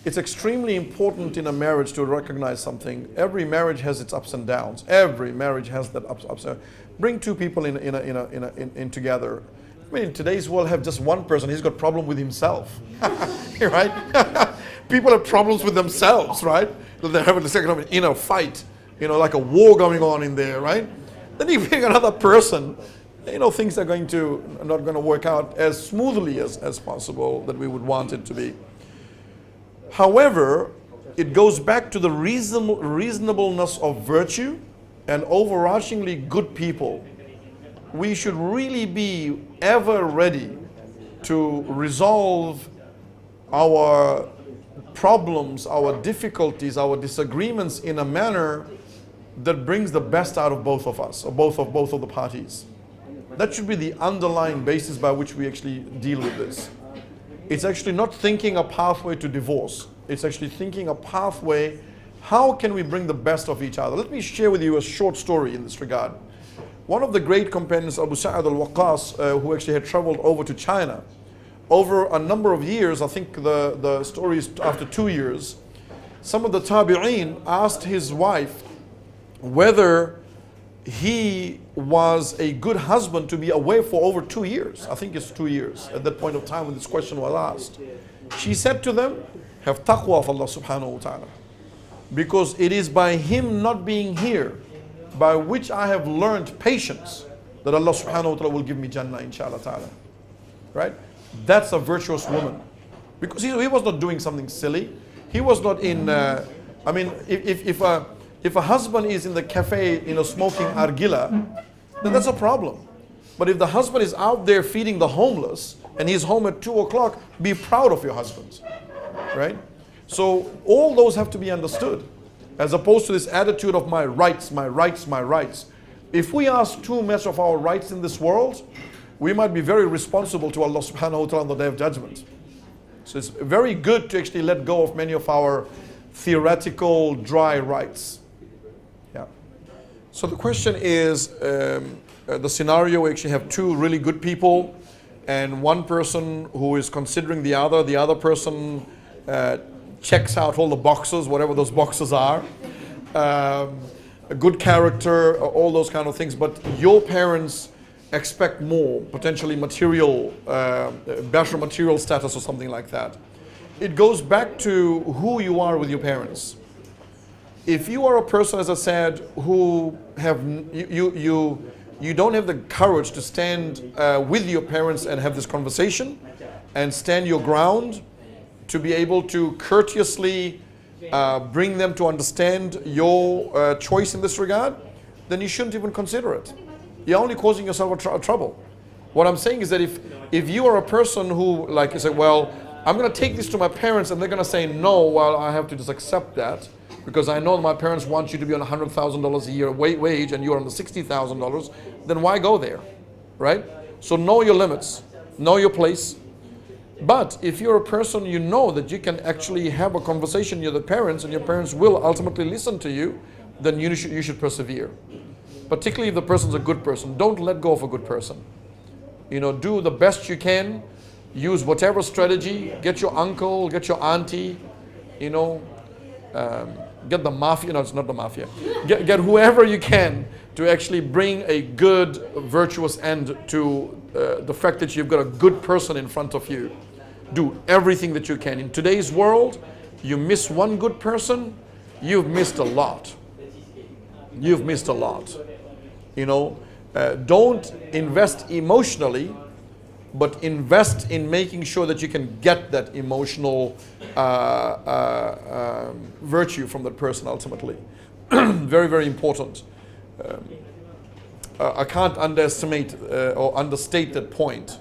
It's extremely important in a marriage to recognize something. Every marriage has its ups and downs. Every marriage has that ups and downs. Bring two people in together. I mean, in today's world, have just one person. He's got problem with himself, right? People have problems with themselves, right? They're having a second of an inner fight, like a war going on in there, right? Then you bring another person. Things are not going to work out as smoothly as possible that we would want it to be. However, it goes back to the reasonableness of virtue and overarchingly good people. We should really be ever ready to resolve our problems, our difficulties, our disagreements in a manner that brings the best out of both of us, or both of the parties. That should be the underlying basis by which we actually deal with this. It's actually not thinking a pathway to divorce. It's actually thinking a pathway, how can we bring the best of each other? Let me share with you a short story in this regard. One of the great companions, Abu Sa'ad al-Waqqas, who actually had traveled over to China, over a number of years, I think the story is after 2 years, some of the tabi'een asked his wife whether he was a good husband to be away for over 2 years. I think it's 2 years at that point of time when this question was asked. She said to them, have taqwa of Allah subhanahu wa ta'ala. Because it is by him not being here by which I have learned patience that Allah subhanahu wa ta'ala will give me Jannah inshallah ta'ala. Right? That's a virtuous woman. Because he was not doing something silly. He was not in, if a husband is in the cafe, smoking argila, then that's a problem. But if the husband is out there feeding the homeless and he's home at 2 o'clock, be proud of your husband, right? So all those have to be understood, as opposed to this attitude of my rights, my rights, my rights. If we ask too much of our rights in this world, we might be very responsible to Allah subhanahu wa ta'ala on the Day of Judgment. So it's very good to actually let go of many of our theoretical, dry rights. So the question is, the scenario, we actually have two really good people and one person who is considering the other person checks out all the boxes, whatever those boxes are, a good character, all those kind of things, but your parents expect more, potentially material, better material status or something like that. It goes back to who you are with your parents. If you are a person, as I said, who have you don't have the courage to stand with your parents and have this conversation and stand your ground, to be able to courteously bring them to understand your choice in this regard, then you shouldn't even consider it. You're only causing yourself a trouble. What I'm saying is that if you are a person who, like you say, well, I'm going to take this to my parents and they're going to say no, well, I have to just accept that because I know my parents want you to be on $100,000 a year wage and you're on the $60,000, then why go there, right? So know your limits, know your place. But if you're a person, you know that you can actually have a conversation with your parents and your parents will ultimately listen to you, then you should persevere. Particularly if the person's a good person. Don't let go of a good person. You know, do the best you can. Use whatever strategy. Get your uncle, get your auntie, you know, get the mafia. No, it's not the mafia. Get whoever you can to actually bring a good, virtuous end to the fact that you've got a good person in front of you. Do everything that you can. In today's world, you miss one good person, you've missed a lot. You've missed a lot. You know, don't invest emotionally, but invest in making sure that you can get that emotional virtue from that person ultimately. Very, very important. I can't underestimate or understate that point.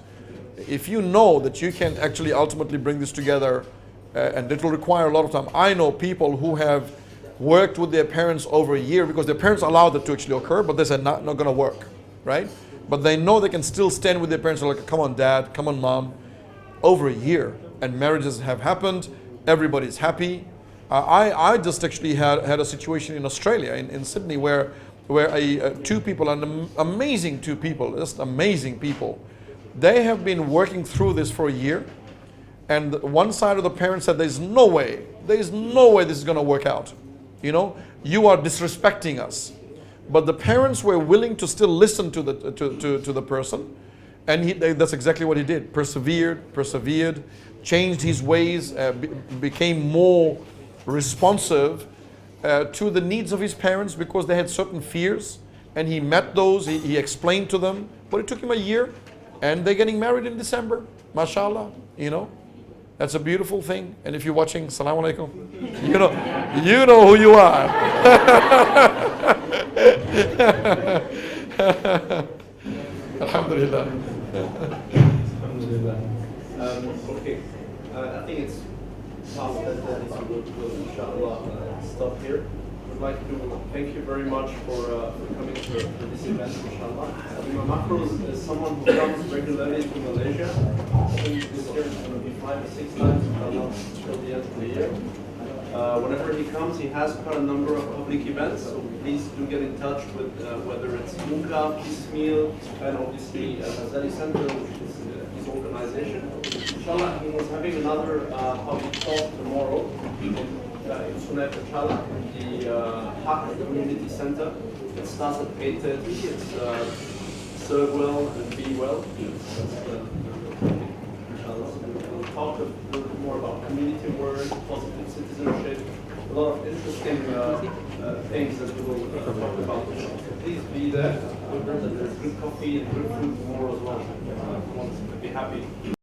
If you know that you can actually ultimately bring this together, and it will require a lot of time. I know people who have worked with their parents over a year because their parents allowed it to actually occur, but they said not going to work, right? But they know they can still stand with their parents, like, come on dad, come on mom, over a year. And marriages have happened, everybody's happy. I just actually had a situation in Australia, in Sydney, where two people, amazing two people, just amazing people, they have been working through this for a year. And one side of the parents said, there's no way this is going to work out. You know, you are disrespecting us. But the parents were willing to still listen to the person, and that's exactly what he did. Persevered, changed his ways, became more responsive to the needs of his parents because they had certain fears, and he met those. He explained to them, but it took him a year, and they're getting married in December. MashaAllah, you know. That's a beautiful thing. And if you're watching, Assalamu alaikum. You know who you are. Alhamdulillah. Alhamdulillah. Okay. I think it's past 10:30, so we'll inshallah stop here. I'd like to thank you very much for coming to this event, inshallah. Imam Afroz is someone who comes regularly to Malaysia. I think this year is going to be 5 or 6 times, inshallah, till the end of the year. Whenever he comes, he has quite a number of public events, so please do get in touch with whether it's Mukha, Piecemeal, and obviously Al-Ghazali Center, which is his organization. Inshallah, he was having another public talk tomorrow in Sunnah Chala, the Muhkha Community Center. It starts at 8:30. It's serve well and be well. We'll talk a little bit more about community work, positive citizenship, a lot of interesting things that we will talk about. So please be there. There's good coffee and good food tomorrow as well. Everyone will be happy.